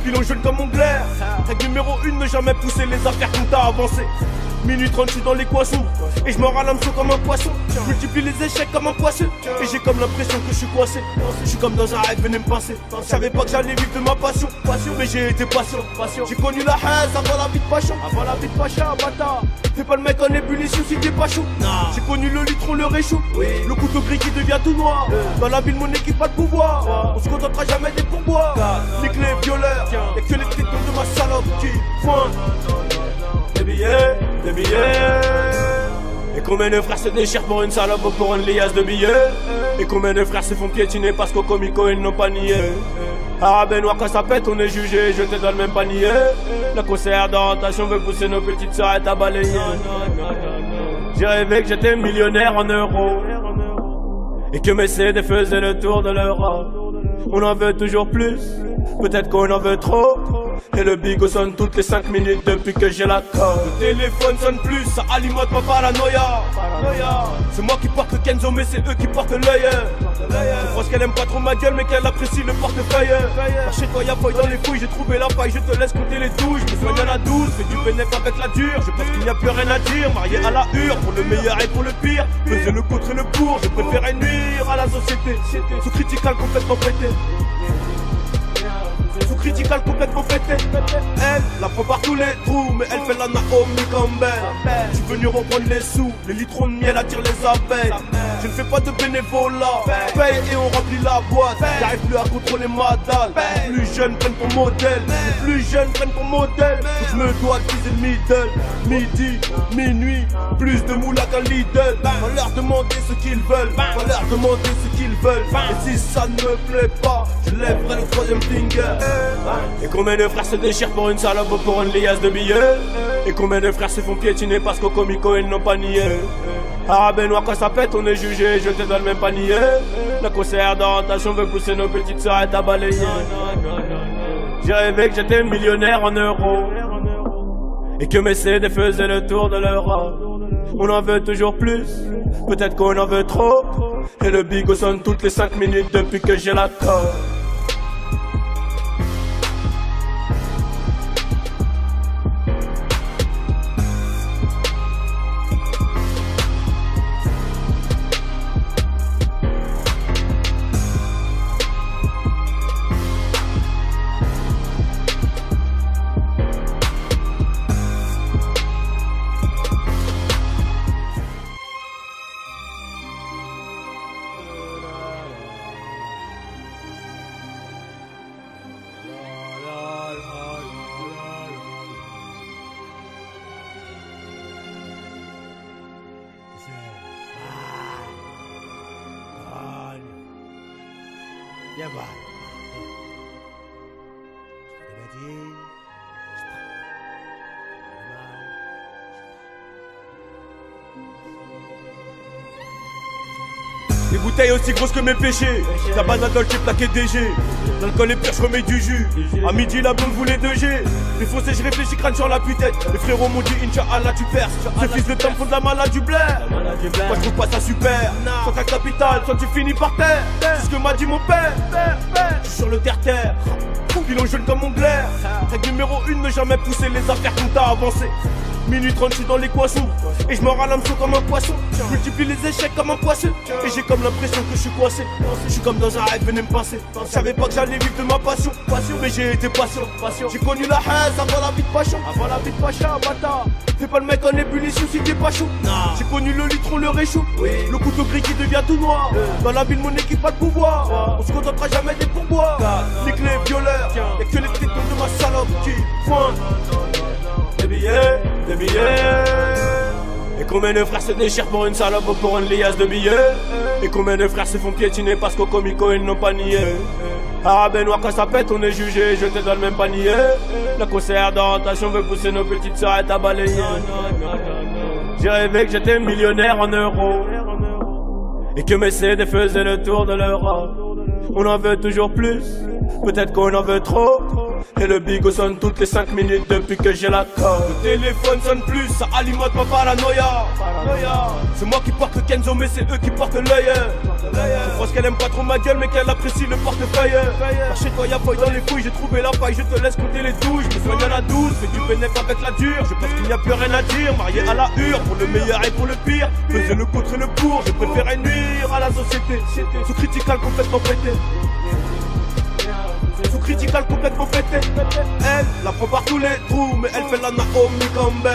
Bilan jeune comme mon glaire. Règle numéro 1, ne jamais pousser les affaires quand t'as avancé. Minute 30, je suis dans l'équation. Et je me râle l'hameçon comme un poisson. Je multiplie les échecs comme un poisson. Et j'ai comme l'impression que je suis coincé. Je suis comme dans un rêve, venez me pincer. Je savais pas que j'allais vivre de ma passion. Mais j'ai été patient. J'ai connu la haine avant la vie de Pacha. Avant la vie de Pacha, bâtard. Fais pas le mec en ébullition si t'es pas chaud. J'ai connu le litron, le réchaud. Le couteau gris qui devient tout noir. Dans la ville, mon équipe pas de pouvoir. On se contentera jamais des pourboires. Nique les violeurs. Y'a que les tétons de ma salope qui pointent. Des billets, des billets. Et combien de frères se déchirent pour une salope ou pour une liasse de billets? Et combien de frères se font piétiner parce qu'au comico ils n'ont pas nié? Ah Benoît, quand ça pète on est jugé, jeté dans le même panier. Le conseillère d'orientation veut pousser nos petites sœurs à balayer. J'ai rêvé que j'étais millionnaire en euros et que mes CD faisaient le tour de l'Europe. On en veut toujours plus, peut-être qu'on en veut trop. Et le bigot sonne toutes les 5 minutes depuis que j'ai la corde. Le téléphone sonne plus, ça alimente ma paranoïa. C'est moi qui porte le Kenzo mais c'est eux qui portent l'œil. Je pense qu'elle aime pas trop ma gueule mais qu'elle apprécie le portefeuille. Par chez toi y'a feuille dans les fouilles, j'ai trouvé la faille. Je te laisse compter les touches, je me soigne à la douce. Fais du bénéf avec la dure, je pense qu'il n'y a plus rien à dire. Marié à la hure, pour le meilleur et pour le pire. Faisais le contre et le pour, je préférais nuire à la société. Sous critical complètement pété. Sous-critical complètement pété. Elle la prend par tous les trous, mais elle fait la Naomi Campbell. Je suis venu reprendre les sous, les litrons de miel attirent les abeilles. Je ne fais pas de bénévolat, paye et on remplit la boîte. J'arrive plus à contrôler ma dalle. Les plus jeunes prennent ton modèle, les plus jeunes prennent ton modèle. Je me dois utiliser le middle, midi, minuit, plus de moula qu'un Lidl. Va leur demander ce qu'ils veulent, va leur demander ce qu'ils veulent. Et si ça ne me plaît pas, je lèverai le troisième finger. Et combien de frères se déchirent pour une salope ou pour une liasse de billets? Et combien de frères se font piétiner parce qu'au comico ils n'ont pas nié? Ah Benoît, quand ça pète on est jugé, jeté dans le même panier. Le conseillère d'orientation veut pousser nos petites sœurs à balayer. J'ai rêvé que j'étais millionnaire en euros et que mes CD faisaient le tour de l'Europe. On en veut toujours plus, peut-être qu'on en veut trop. Et le bigot sonne toutes les 5 minutes depuis que j'ai la corde. Viens voir. Brigadier. Les bouteilles aussi grosses que mes péchés. Ta banane dans le plaqué DG. L'alcool est pire, je remets du jus. À midi, la blonde voulait 2G. Les foncés, je réfléchis, crâne sur la putette. Les frérots m'ont dit, Inch'Allah, tu perces. Ce fils de temps font de la malade du blaire. Moi, je trouve pas ça super. Soit ta capitale, soit tu finis par terre. C'est ce que m'a dit mon père. Je suis sur le terre-terre. Pilon jaune comme mon glaire. Règle numéro 1, ne jamais pousser les affaires qu'on t'a avancé. Minute 30, je suis dans l'équation. Et je m'en à l'hameçon comme un poisson. Je multiplie les échecs comme un poisson. Et j'ai comme l'impression que je suis coincé. Je suis comme dans un rêve, venez me pincer. Je savais pas que j'allais vivre de ma passion. Mais j'ai été patient. J'ai connu la haine avant la vie de Pacha. Avant la vie de Pacha, bâtard. Fais pas le mec en ébullition si t'es pas chaud. J'ai connu le litron, le réchaud. Le couteau gris qui devient tout noir. Dans la ville, mon équipe a le pouvoir. On se contentera jamais des pourboires. Les clés violeurs. Y'a que les tricks de ma salope qui pointent. Des billets. Et combien de frères se déchirent pour une salope ou pour une liasse de billets. Et combien de frères se font piétiner parce qu'au comico ils n'ont pas nié. Ah Benoît, quand ça pète on est jugé, jeté dans le même panier. Le concert d'orientation veut pousser nos petites sœurs à balayer. J'ai rêvé que j'étais millionnaire en euros et que mes CD faisaient le tour de l'Europe. On en veut toujours plus, peut-être qu'on en veut trop. Et le bigot sonne toutes les 5 minutes depuis que j'ai la corde. Le téléphone sonne plus, ça alimente ma paranoïa. C'est moi qui porte le Kenzo mais c'est eux qui portent l'œil. Je pense qu'elle aime pas trop ma gueule mais qu'elle apprécie le portefeuille. Par chez toi y'a feuille dans les fouilles, j'ai trouvé la paille, je te laisse compter les douches. Je me soigne à la douce, fais du bénéf avec la dure. Je pense qu'il n'y a plus rien à dire, marié à la hure. Pour le meilleur et pour le pire, faisais le contre et le pour. Je préférais nuire à la société. Sous critical complètement pété. Sous critical complètement pété. Elle la prend par tous les trous, mais elle fait la Naomi Campbell.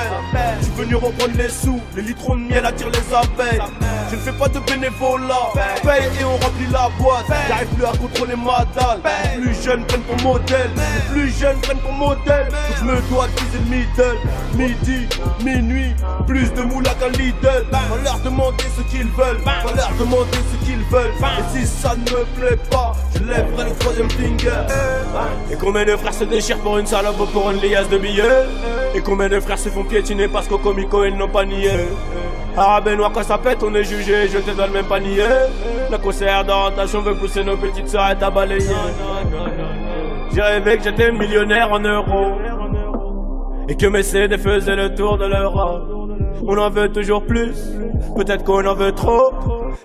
Je suis venu reprendre les sous, les litrons de miel attirent les abeilles. Je ne fais pas de bénévolat, paye et on remplit la boîte. J'arrive plus à contrôler ma dalle. Les plus jeunes prennent pour modèle, les plus jeunes prennent pour modèle. Donc je me dois utiliser le middle, midi, minuit, plus de moula qu'un Lidl. Va leur demander ce qu'ils veulent, va leur demander ce qu'ils veulent. Et si ça ne me plaît pas, je lèverai le troisième finger. Et combien de frères se déchirent pour une salope ou pour une liasse de billets. Et combien de frères se font piétiner parce qu'au comico ils n'ont pas nié. Ah Benoît, quand ça pète on est jugé, jeté dans le même panier. Le concert d'orientation veut pousser nos petites sœurs à balayer. J'ai rêvé que j'étais millionnaire en euros et que mes CD faisaient le tour de l'Europe. On en veut toujours plus, peut-être qu'on en veut trop.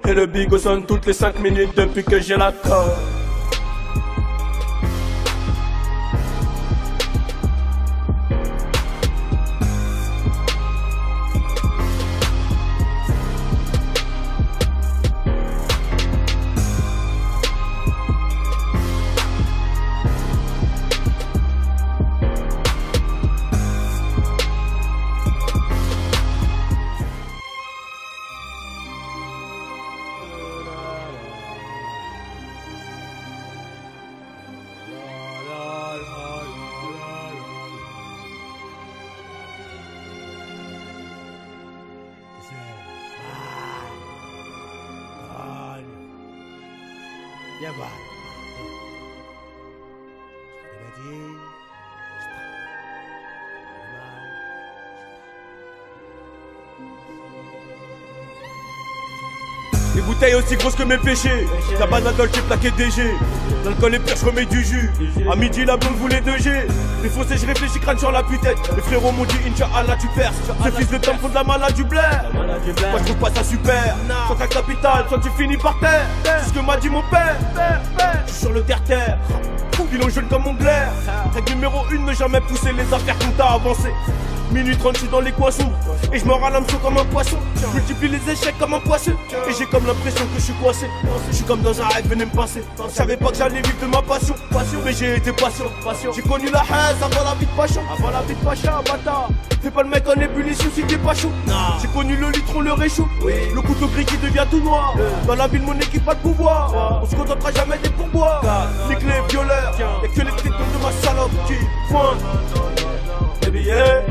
Et le bigot sonne toutes les 5 minutes depuis que j'ai la corde. Viens voir. Brigadier. Les bouteilles aussi grosses que mes péchés. Ta banane dans le plaqué DG. L'alcool est pire, je remets du jus. À midi, la blonde voulait 2G. Les foncés, je réfléchis, crâne sur la putette. Les frérots m'ont dit, Inch'Allah, tu perces. Ce fils de temps font de la malade du blaire. Moi, je trouve pas ça super. Soit ta capitale, soit tu finis par terre. C'est ce que m'a dit mon père. Je suis sur le terre-terre. Pilon jaune comme mon glaire. Règle numéro 1, ne jamais pousser les affaires qu'on t'a avancé. Minute 30, je suis dans l'équation. Et je m'en à l'hameçon comme un poisson. Je multiplie les échecs comme un poisson. Et j'ai comme l'impression que je suis coincé. Je suis comme dans un rêve, venez me pincer. Je savais pas que j'allais vivre de ma passion. Mais j'ai été patient. J'ai connu la haine avant la vie de Pacha. Avant la vie de Pacha, bâtard. Fais pas le mec en ébullition si t'es pas chaud. J'ai connu le litron, le réchaud. Le couteau gris qui devient tout noir. Dans la ville, mon équipe a le pouvoir. On se contentera jamais des pourboires. Les clés violeurs. Y'a que les tricks de ma salope qui pointent. Des billets.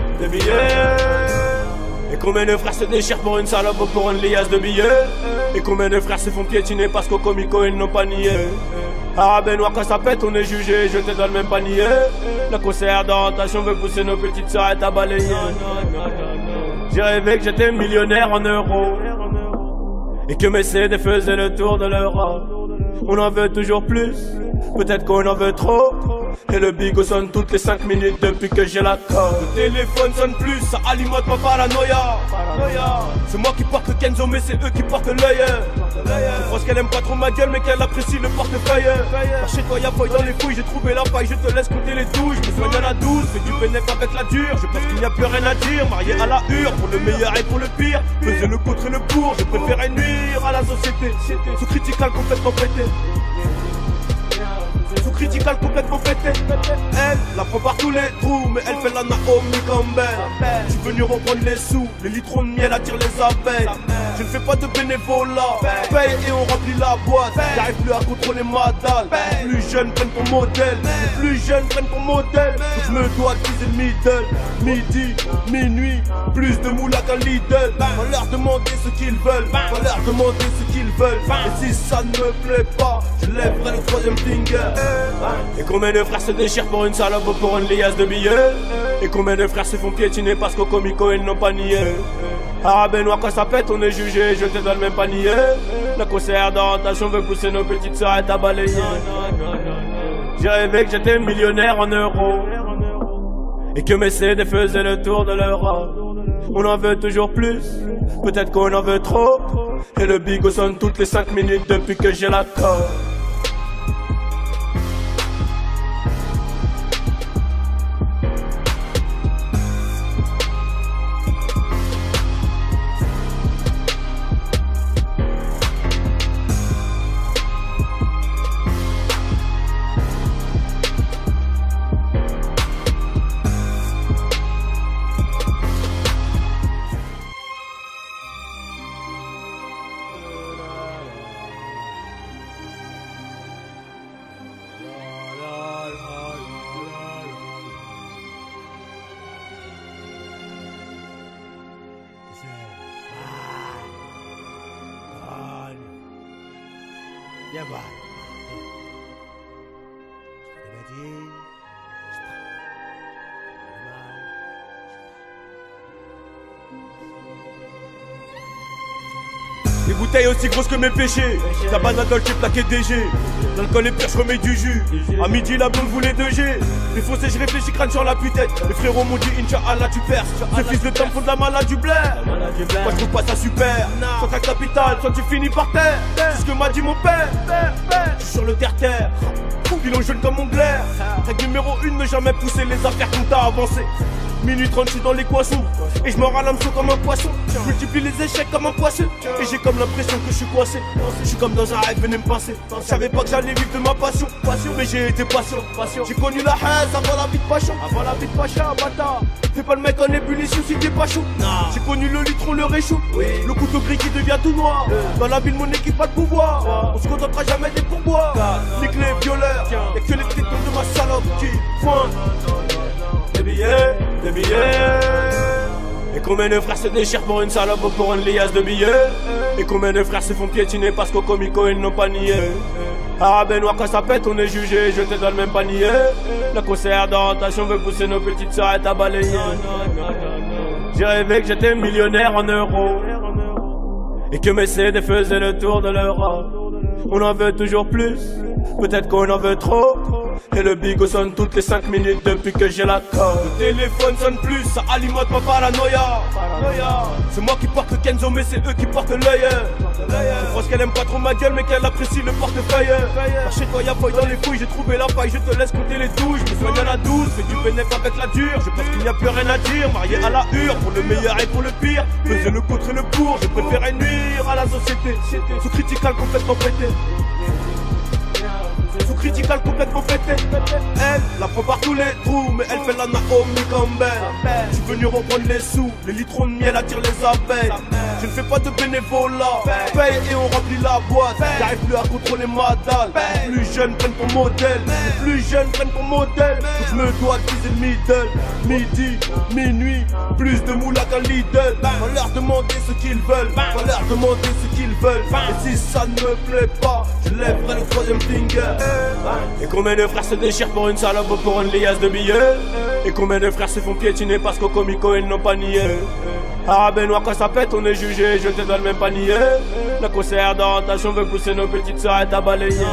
Et combien de frères se déchirent pour une salope ou pour une liasse de billets. Et combien de frères se font piétiner parce qu'au comico ils n'ont pas nié. Arabe noir quand ça pète on est jugé, jeté dans le même panier. Le concert d'orientation veut pousser nos petites sœurs à balayer. J'ai rêvé que j'étais millionnaire en euros et que mes CD faisaient le tour de l'Europe. On en veut toujours plus, peut-être qu'on en veut trop. Et le bigot sonne toutes les 5 minutes depuis que j'ai la corde. Le téléphone sonne plus, ça alimente ma paranoïa. C'est moi qui porte le Kenzo mais c'est eux qui portent l'œil. Je pense qu'elle aime pas trop ma gueule mais qu'elle apprécie le portefeuille. Par chez toi y'a feuille dans les couilles, j'ai trouvé la paille, je te laisse compter les douches. Je me soigne à la douce, fais du bénéf avec la dure. Je pense qu'il n'y a plus rien à dire, marié à la hure. Pour le meilleur et pour le pire, faisais le contre et le pour. Je préférais nuire à la société, sous critical complètement pété. Sous critical complètement pété. Elle la prend par tous les trous, mais elle fait la Naomi Campbell. Je suis venu reprendre les sous, les litrons de miel attirent les abeilles. Je ne fais pas de bénévolat, paye et on remplit la boîte. J'arrive plus à contrôler ma dalle. Les plus jeunes prennent pour modèle, les plus jeunes prennent pour modèle. Je me dois utiliser le middle, midi, minuit, plus de moula qu'un Lidl. Va leur demander ce qu'ils veulent, va leur demander ce qu'ils veulent. Et si ça ne me plaît pas, je lèverai le troisième finger. Et combien de frères se déchirent pour une salope ou pour une liasse de billets? Et combien de frères se font piétiner parce qu'au comico ils n'ont pas nié? Arabe noir quand ça pète on est jugé, jeté dans le même panier. Le concert d'orientation veut pousser nos petites sœurs à balayer. J'ai rêvé que j'étais millionnaire en euros et que mes CD faisaient le tour de l'Europe. On en veut toujours plus, peut-être qu'on en veut trop. Et le bigot sonne toutes les 5 minutes depuis que j'ai la corde. Viens voir. Je t'ai dit. Les bouteilles aussi grosses que mes péchés. Tabac d'alcool j'ai plaqué DG. L'alcool est pire, je remets du jus. À midi la blonde voulait 2G. Les fossés je réfléchis crâne sur la putette. Les frérots m'ont dit Inch'Allah tu perces. Ce fils de temps font de la malade du blaire. Moi je trouve pas ça super. Soit ta capitale, soit tu finis par terre. C'est ce que m'a dit mon père. Je suis sur le terre-terre. Pilon jeune comme mon glaire. Règle numéro 1, ne jamais pousser les affaires qu'on t'a avancé. Minute 30, je suis dans l'équation. Et je me râle l'hameçon comme un poisson. Je multiplie les échecs comme un poisson. Et j'ai comme l'impression que je suis coincé. Je suis comme dans un rêve, venez me pincer. Je savais pas que j'allais vivre de ma passion. Mais j'ai été patient. J'ai connu la haine avant la vie de Pacha. Avant la vie de Pacha, bâtard. Fais pas le mec en ébullition si t'es pas chaud. J'ai connu le litron, le réchaud. Le couteau gris qui devient tout noir. Dans la ville, mon équipe pas de pouvoir. On se contentera jamais des pourboires. Nique les violeurs. Y'a que les tétons de ma salope qui pointent. Des billets, des billets. Et combien de frères se déchirent pour une salope ou pour une liasse de billets? Et combien de frères se font piétiner parce qu'au comico ils n'ont pas nié? Arabe noir quand ça pète on est jugé, jeté dans le même panier. Le concert d'orientation veut pousser nos petites sœurs à balayer. J'ai rêvé que j'étais millionnaire en euros et que mes CD faisaient le tour de l'Europe. On en veut toujours plus, peut-être qu'on en veut trop. Et le bigot sonne toutes les 5 minutes depuis que j'ai la corde. Le téléphone sonne plus, ça alimente ma paranoïa. C'est moi qui porte le Kenzo mais c'est eux qui portent l'œil. Je pense qu'elle aime pas trop ma gueule mais qu'elle apprécie le portefeuille. Par chez toi y'a feuille dans les couilles, j'ai trouvé la paille, je te laisse compter les douches. Je me soigne à la douce, fais du bénéf avec la dure. Je pense qu'il n'y a plus rien à dire, marié à la hure. Pour le meilleur et pour le pire, faisais le contre et le pour. Je préférais nuire à la société, sous critical complètement pété. Sous critical complètement pété. Elle la prend par tous les trous, mais elle fait la Naomi Campbell. Je suis venu reprendre les sous, les litrons de miel attirent les abeilles. Je ne fais pas de bénévolat, paye et on remplit la boîte. J'arrive plus à contrôler ma dalle. Les plus jeunes prennent pour modèle, les plus jeunes prennent pour modèle. Je me dois utiliser le middle, midi, minuit, plus de moula qu'un Lidl. Va leur demander ce qu'ils veulent, va leur demander ce qu'ils veulent. Et si ça ne me plaît pas, je lèverai le troisième finger. Et combien de frères se déchirent pour une salope ou pour une liasse de billets? Et combien de frères se font piétiner parce qu'au comico ils n'ont pas nié? Arabe et noir quand ça pète on est jugé, je te donne même pas nié. Le conseillère d'orientation veut pousser nos petites sœurs à balayer.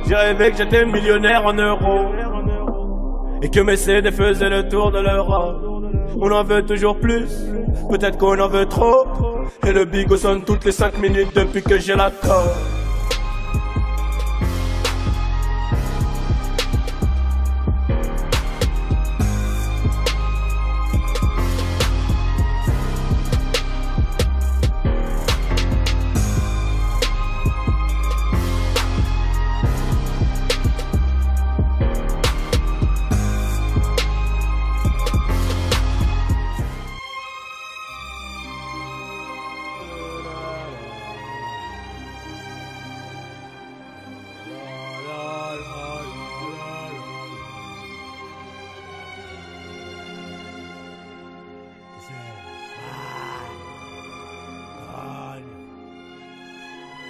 J'ai rêvé que j'étais millionnaire en euros et que mes CD faisaient le tour de l'Europe. On en veut toujours plus, peut-être qu'on en veut trop. Et le bigot sonne toutes les 5 minutes depuis que j'ai la corde.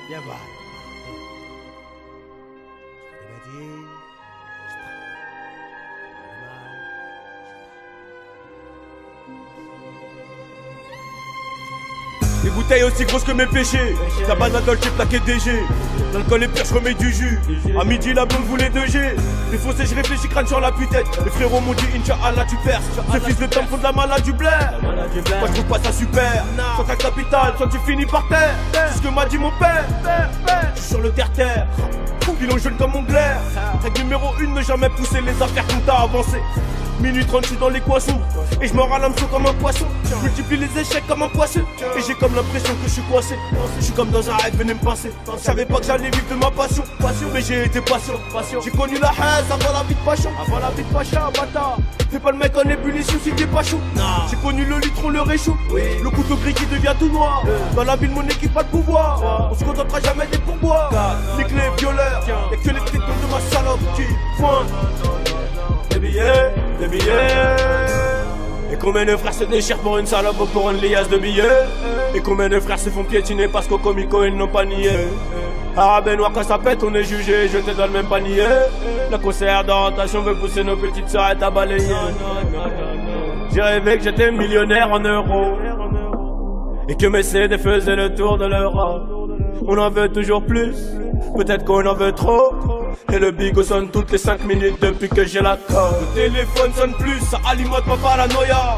Viens voir. Je t'ai dit. Des bouteilles aussi grosses que mes péchés. Tabac d'alcool, j'ai plaqué DG. L'alcool est pire, je remets du jus. À midi, la blonde voulait 2G. Les foncés, je réfléchis, crâne sur la putette. Les frérots m'ont dit, Inch'Allah, tu perces. Ce fils de temps font de la malade du blaire. Moi, je trouve pas ça super. Soit ta capitale, soit tu finis par terre. C'est ce que m'a dit mon père. Je suis sur le terre-terre. Pilon jaune comme mon glaire. Règle numéro 1, ne jamais pousser les affaires qu'on t'a avancé. Minute 30, je suis dans l'équation. Et je mords à l'hameçon comme un poisson. Je multiplie les échecs comme un poisson. Et j'ai comme l'impression que je suis coincé. Je suis comme dans un rêve, venez me passer. Je savais pas que j'allais vivre de ma passion. Mais j'ai été patient. J'ai connu la haine avant la vie de Pacha. Avant la vie de Pacha, bâtard. Fais pas le mec en ébullition si t'es pas chaud. J'ai connu le litron, le réchaud. Le couteau gris qui devient tout noir. Dans la ville, mon équipe a le pouvoir. On se contentera jamais des pourboires. Les clés, violeurs. Y'a que les tricks de ma salope qui pointent. Des billets, des billets. Et combien de frères se déchirent pour une salope ou pour une liasse de billets? Et combien de frères se font piétiner parce qu'au comico ils n'ont pas nié? Arabe et noir quand ça pète on est jugé, je te donne même pas nié. Le conseillère d'orientation veut pousser nos petites sœurs à balayer. J'ai rêvé que j'étais millionnaire en euros et que mes CD faisaient le tour de l'Europe. On en veut toujours plus, peut-être qu'on en veut trop. Et le bigot sonne toutes les 5 minutes depuis que j'ai la corde. Le téléphone sonne plus, ça alimente ma paranoïa.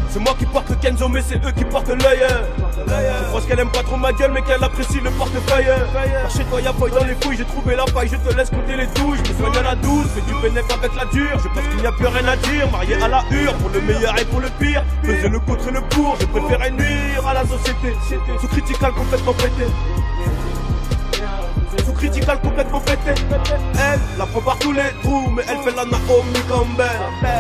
C'est moi qui porte le Kenzo mais c'est eux qui portent l'œil. Je pense qu'elle aime pas trop ma gueule mais qu'elle apprécie le portefeuille. Par chez toi y'a feuille dans les fouilles, j'ai trouvé la paille, je te laisse compter les touches. Je me soigne à la douce, fais du bénéf avec la dure. Je pense qu'il n'y a plus rien à dire, marié à la hure. Pour le meilleur et pour le pire, faisais le contre et le pour. Je préférais nuire à la société. Sous critical complètement pété. Sous critical complètement pété. Elle la prend par tous les trous, mais elle fait la Naomi Campbell.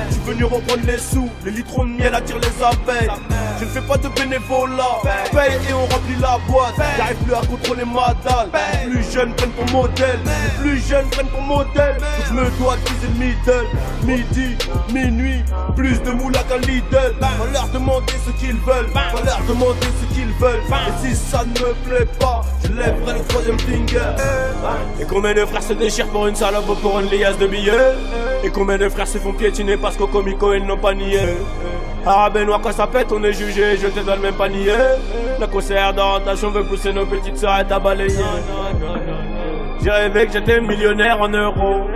Je suis venu reprendre les sous, les litrons de miel attirent les abeilles. Je ne fais pas de bénévolat, paye et on remplit la boîte. J'arrive plus à contrôler ma dalle. Les plus jeunes prennent pour modèle, les plus jeunes prennent pour modèle. Donc je me dois de viser le middle. Midi, minuit, plus de moula qu'un Lidl. Va leur demander ce qu'ils veulent, va leur demander ce qu'ils veulent. Et si ça ne me plaît pas, je lèverai le troisième finger. Et combien de frères se déchirent pour une salope ou pour une liasse de billets? Et combien de frères se font piétiner parce qu'au comico ils n'ont pas nié? Arabe et noir quand ça pète on est jugé, je te donne même pas nié. Le conseillère d'orientation veut pousser nos petites sœurs à balayer. J'ai rêvé que j'étais millionnaire en euros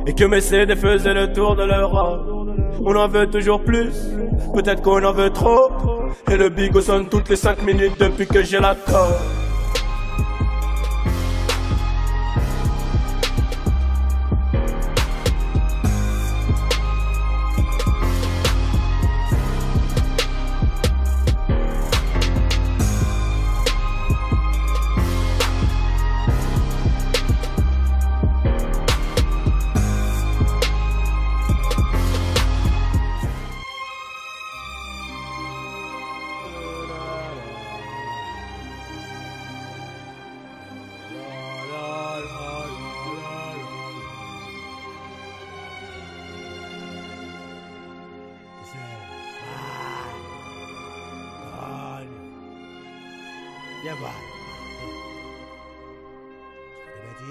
et que mes CD faisaient le tour de l'Europe. On en veut toujours plus, peut-être qu'on en veut trop. Et le bigot sonne toutes les 5 minutes depuis que j'ai la corde. Viens voir. Je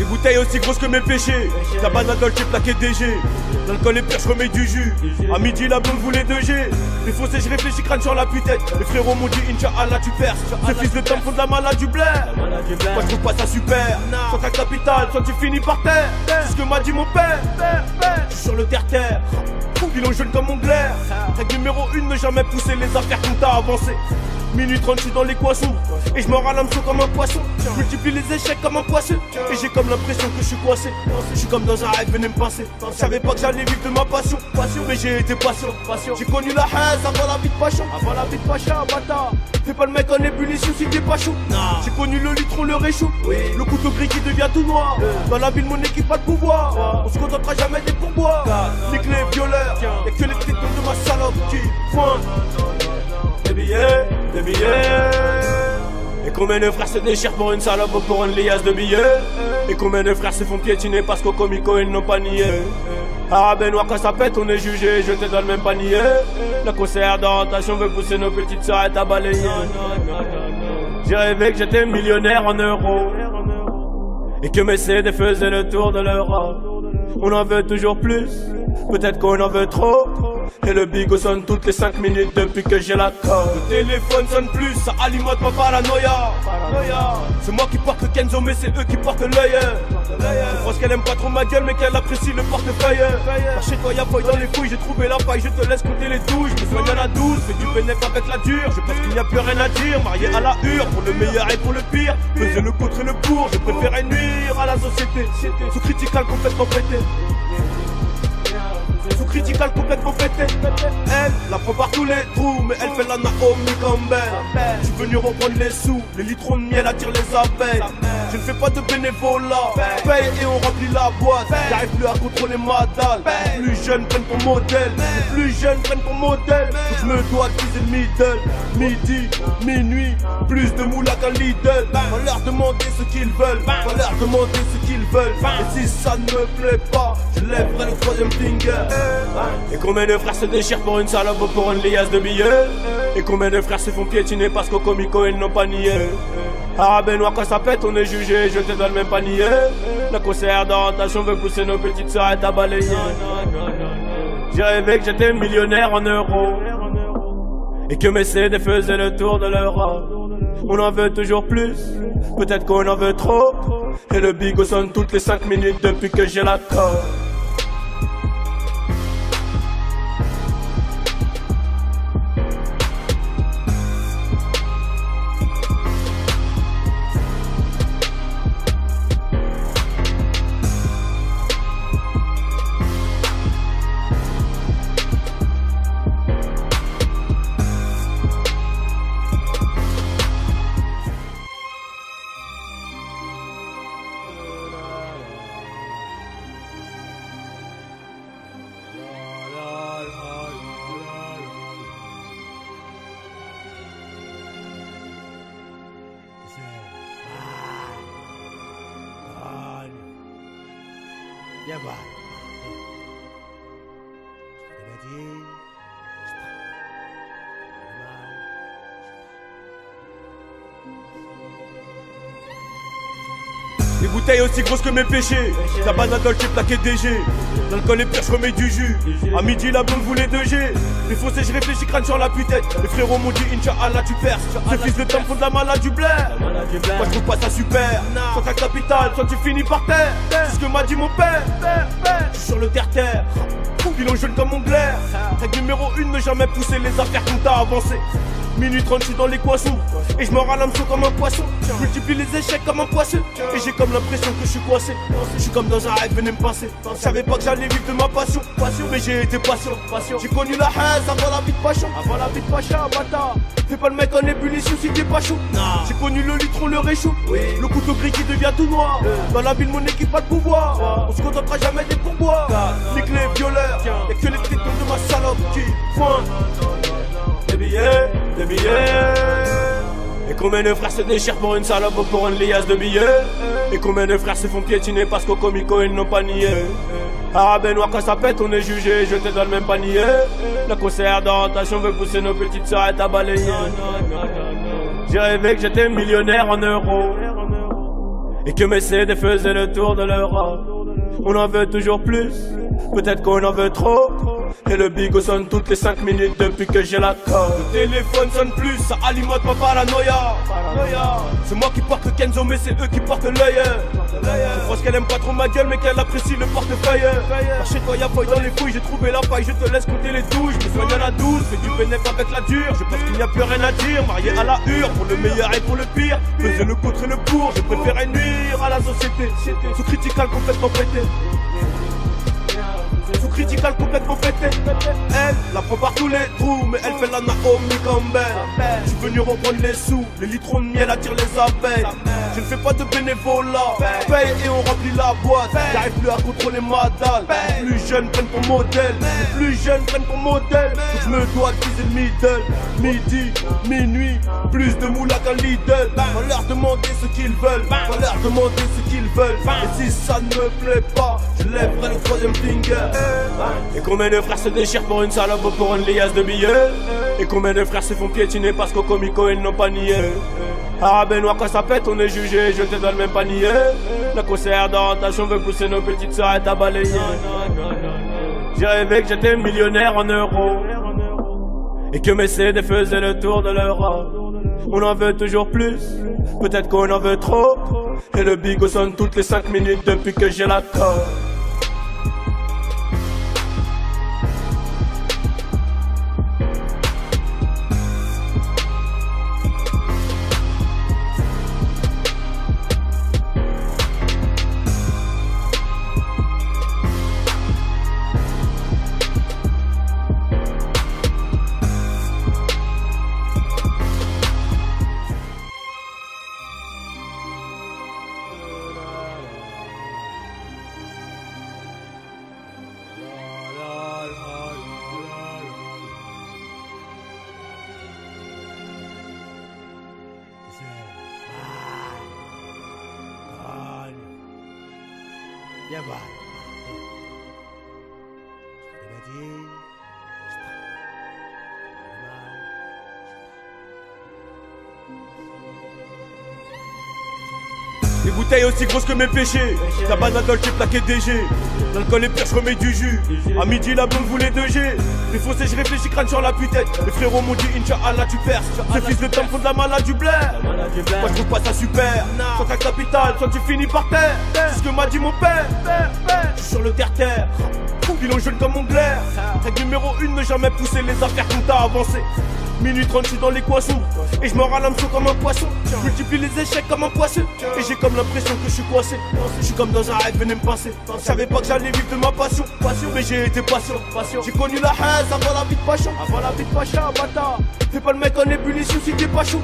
Les bouteilles aussi grosses que mes péchés. Tabac d'un Dolce plaqué DG. L'alcool est pire, je remets du jus. À midi, la blonde voulait 2G. Les fossés, je réfléchis, crâne sur la putette. Les frérots m'ont dit, Inch'Allah, tu perces. Ce fils de Tom font de la malade du blaire. Moi, je trouve pas ça super. Soit ta capitale, soit tu finis par terre. C'est ce que m'a dit mon père. Je suis sur le terre-terre. Bilan jaune comme mon glaire. Règle numéro 1, ne jamais pousser les affaires qu'on t'a avancé. Minuit 30, je suis dans l'équation. Et je me râle un comme un poisson. Je multiplie les échecs comme un poisson. Et j'ai comme l'impression que je suis coincé. Je suis comme dans un rêve, venez me pincer. Je savais pas que j'allais vivre de ma passion. Mais j'ai été patient. J'ai connu la haine avant la vie de Pacha. Avant la vie de Pacha, bâtard. Fais pas le mec en ébullition si t'es pas chaud. J'ai connu le litron, le réchaud. Le couteau gris qui devient tout noir. Dans la ville, mon équipe a de pouvoir. On se contentera jamais des pourboires. Nique les violeurs. Y'a que les tricks de ma salope qui pointent. Des billets, des billets. Et combien de frères se déchirent pour une salope ou pour une liasse de billets. Et combien de frères se font piétiner parce qu'au comico ils n'ont pas nié. Arabe noir quand ça pète on est jugé, je te donne même pas nié. Le concert d'orientation veut pousser nos petites sœurs à balayer. J'ai rêvé que j'étais millionnaire en euros. Et que mes CD faisaient le tour de l'Europe. On en veut toujours plus, peut-être qu'on en veut trop. Et le bigot sonne toutes les 5 minutes depuis que j'ai la corde. Le téléphone sonne plus, ça alimente ma paranoïa. C'est moi qui porte le Kenzo mais c'est eux qui portent l'œil. Je pense qu'elle aime pas trop ma gueule mais qu'elle apprécie le portefeuille. Par chez toi y'a feuille dans les couilles, j'ai trouvé la paille, je te laisse compter les douches. Je me soigne à la douce, fais du bénéf avec la dure. Je pense qu'il n'y a plus rien à dire, marié à la hure. Pour le meilleur et pour le pire, faisais le contre et le pour. Je préférais nuire à la société. Sous critical complètement pété. Sous critical complètement pété. Elle la prend par tous les trous, mais elle fait la Naomi Campbell. Je suis venu reprendre les sous, les litrons de miel attirent les abeilles. Je ne fais pas de bénévolat, paye et on remplit la boîte. J'arrive plus à contrôler ma dalle. Les plus jeunes prennent ton modèle, les plus jeunes prennent ton modèle. Je me dois utiliser le middle, midi, minuit, plus de moula qu'un Lidl. Va leur demander ce qu'ils veulent, va leur demander ce qu'ils veulent. Et si ça ne me plaît pas, je lèverai le troisième finger. Et combien de frères se déchirent pour une salope ou pour une liasse de billets. Et combien de frères se font piétiner parce qu'au comico ils n'ont pas nié. Arabe noir quand ça pète on est jugé, je te donne même pas nié. Le concert d'orientation veut pousser nos petites sœurs à balayer. J'ai rêvé que j'étais millionnaire en euros. Et que mes CD faisaient le tour de l'Europe. On en veut toujours plus, peut-être qu'on en veut trop. Et le bigot sonne toutes les 5 minutes depuis que j'ai la corde. Viens voir. Je t'ai dit. Les bouteilles aussi grosses que mes péchés. Tabac d'un Dolce plaqué DG. L'alcool est pire, je remets du jus. À midi, la blonde voulait 2G. Les fossés, je réfléchis, crâne sur la putette. Les frérots m'ont dit, Inch'Allah, tu perces. Ce fils de Tom font de la malade du blaire. Moi, je trouve pas ça super. Soit ta capitale, soit tu finis par terre. C'est ce que m'a dit mon père. Je suis sur le terre-terre. Bilan jaune comme mon glaire. Règle numéro 1, ne jamais pousser les affaires qu'on t'a avancé. Minuit 30, je suis dans l'équation. Et je me râle comme un poisson. Je multiplie les échecs comme un poisson. Et j'ai comme l'impression que je suis coincé. Je suis comme dans un rêve, venez me pincer. Je savais pas que j'allais vivre de ma passion. Mais j'ai été patient. J'ai connu la haine avant la vie de Pacha. Avant la vie de Pacha, bâtard. Fais pas le mec en ébullition si t'es pas chaud. J'ai connu le litron, le réchaud. Le couteau gris qui devient tout noir. Dans la ville, mon équipe a de pouvoir. On se contentera jamais des pourboires. Nique les violeurs. Y'a que les tricks de ma salope qui pointent. Des billets, des billets. Et combien de frères se déchirent pour une salope ou pour une liasse de billets. Et combien de frères se font piétiner parce qu'au comico ils n'ont pas nié. Arabe noir quand ça pète on est jugé, je te donne même pas nié. Le concert d'orientation veut pousser nos petites sœurs à balayer. J'ai rêvé que j'étais millionnaire en euros. Et que mes CD faisaient le tour de l'Europe. On en veut toujours plus, peut-être qu'on en veut trop. Et le bigot sonne toutes les 5 minutes depuis que j'ai la corde. Le téléphone sonne plus, ça alimente ma paranoïa. C'est moi qui porte le Kenzo mais c'est eux qui portent l'œil. Je pense qu'elle aime pas trop ma gueule mais qu'elle apprécie le portefeuille. Par chez toi y'a feuille dans les fouilles, j'ai trouvé la faille, je te laisse compter les touches. Je me soigne à la douce, fais du bénéfice avec la dure. Je pense qu'il n'y a plus rien à dire, marié à la hure. Pour le meilleur et pour le pire, peser le contre et le pour. Je préférais nuire à la société. Sous critical complètement pété. Sous critical complètement pété. Elle la prend par tous les trous, mais elle fait la Naomi Campbell. Je suis venu reprendre les sous, les litrons de miel attirent les abeilles. Je ne fais pas de bénévolat, paye et on remplit la boîte. J'arrive plus à contrôler ma dalle. Les plus jeunes prennent pour modèle, les plus jeunes prennent pour modèle. Je me dois viser le middle, midi, minuit, plus de moula qu'un Lidl. Va leur demander ce qu'ils veulent, va leur demander ce qu'ils veulent. Et si ça ne me plaît pas, je lèverai le troisième finger. Et combien de frères se déchirent pour une salope ou pour une liasse de billets? Et combien de frères se font piétiner parce qu'au comico ils n'ont pas nié? Arabe noir quand ça pète on est jugé, je te donne même pas nié. Le conseillère d'orientation veut pousser nos petites sœurs à balayer. J'ai rêvé que j'étais millionnaire en euros et que mes CD faisaient le tour de l'Europe. On en veut toujours plus, peut-être qu'on en veut trop. Et le bigot sonne toutes les 5 minutes depuis que j'ai la corde. Viens voir. Je t'ai dit. Des bouteilles aussi grosses que mes péchés. Tabac d'alcool, j'ai plaqué DG. L'alcool est pire, je remets du jus. À midi, la blonde voulait 2G. Les foncés, je réfléchis, crâne sur la putette. Les frérots m'ont dit, Inch'Allah, tu perces. Ce fils de temps font de la malade du blaire. Moi, je trouve pas ça super. Soit ta capitale, soit tu finis par terre. C'est ce que m'a dit mon père. Je suis sur le terre-terre. Pilon jaune comme mon glaire. Règle numéro 1, ne jamais pousser les affaires qu'on t'a avancé. Minute 30, je suis dans l'équation. Et je m'en à l'hameçon comme un poisson. Je multiplie les échecs comme un poisson. Et j'ai comme l'impression que je suis coincé. Je suis comme dans un rêve, venez me pincer. Je savais pas que j'allais vivre de ma passion. Mais j'ai été patient. J'ai connu la haine avant la vie de Pacha. Avant la vie de Pacha, bâtard. Fais pas le mec en ébullition si t'es pas chaud.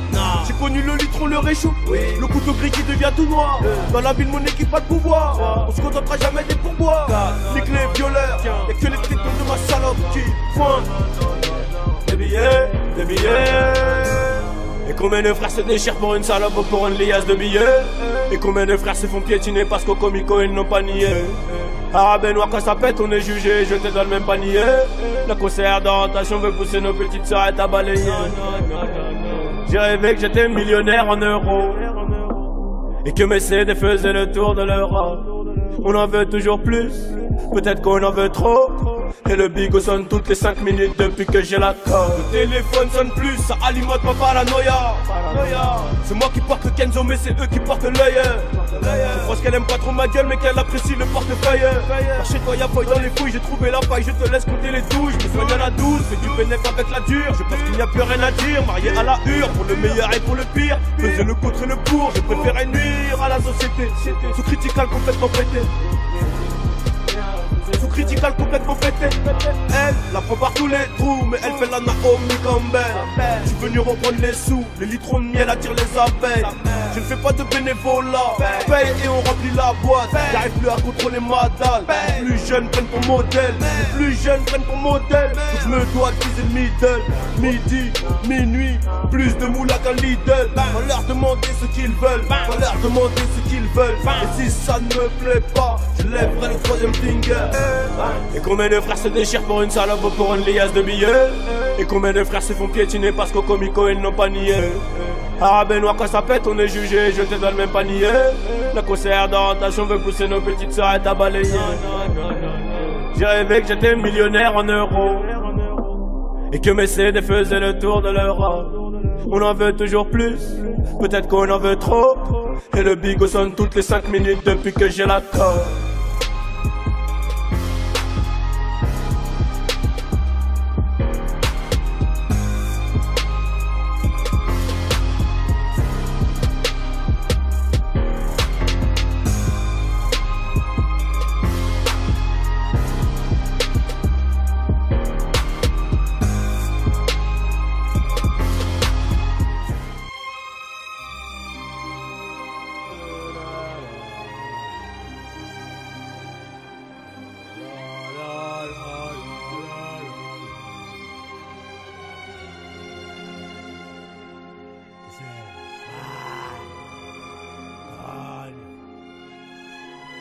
J'ai connu le litron, le réchaud. Le couteau gris qui devient tout noir. Dans la ville, mon équipe a le pouvoir. On se contentera jamais des pourboires. Les clés violeurs. Y'a que les tricks de ma salope qui pointent. Des billets, des billets. Et combien de frères se déchirent pour une salope ou pour une liasse de billets? Et combien de frères se font piétiner parce qu'au comico ils n'ont pas nié? Arabe noir quand ça pète on est jugé, je te donne même pas nié. Le conseillère d'orientation veut pousser nos petites sœurs à balayer. J'ai rêvé que j'étais millionnaire en euros et que mes CD faisaient le tour de l'Europe. On en veut toujours plus, peut-être qu'on en veut trop. Et le bigot sonne toutes les 5 minutes depuis que j'ai la corde. Le téléphone sonne plus, ça alimente ma paranoïa. C'est moi qui porte le Kenzo mais c'est eux qui portent l'œil. Je pense qu'elle aime pas trop ma gueule mais qu'elle apprécie le portefeuille. Par chez toi y'a feuille dans les fouilles, j'ai trouvé la faille, je te laisse compter les touches. Je me soigne à la douce, fais du bénéfice avec la dure. Je pense qu'il n'y a plus rien à dire, marié à la hure. Pour le meilleur et pour le pire, peser le contre et le pour. Je préférais nuire à la société. Sous critical complètement pété. Sous critical complètement pété. Elle la prend par tous les trous, mais elle fait la Naomi Campbell. Je suis venu reprendre les sous, les litrons de miel attirent les abeilles. Je ne fais pas de bénévolat, paye et on remplit la boîte. J'arrive plus à contrôler ma dalle. Les plus jeunes prennent pour modèle, les plus jeunes prennent pour modèle. Je me dois viser le middle, midi, minuit, plus de moula qu'un Lidl. Va leur demander ce qu'ils veulent, va leur demander ce qu'ils veulent. Et si ça ne me plaît pas, je lèverai le troisième finger. Et combien de frères se déchirent pour une salope ou pour une liasse de billets? Et combien de frères se font piétiner parce qu'au comico ils n'ont pas nié? Ah Benoît, quand ça pète, on est jugé, jeté dans le même panier. Le concert d'orientation veut pousser nos petites soeurs à balayer. J'ai rêvé que j'étais millionnaire en euros et que mes CD faisaient le tour de l'Europe. On en veut toujours plus, peut-être qu'on en veut trop. Et le bigot sonne toutes les 5 minutes depuis que j'ai la corde.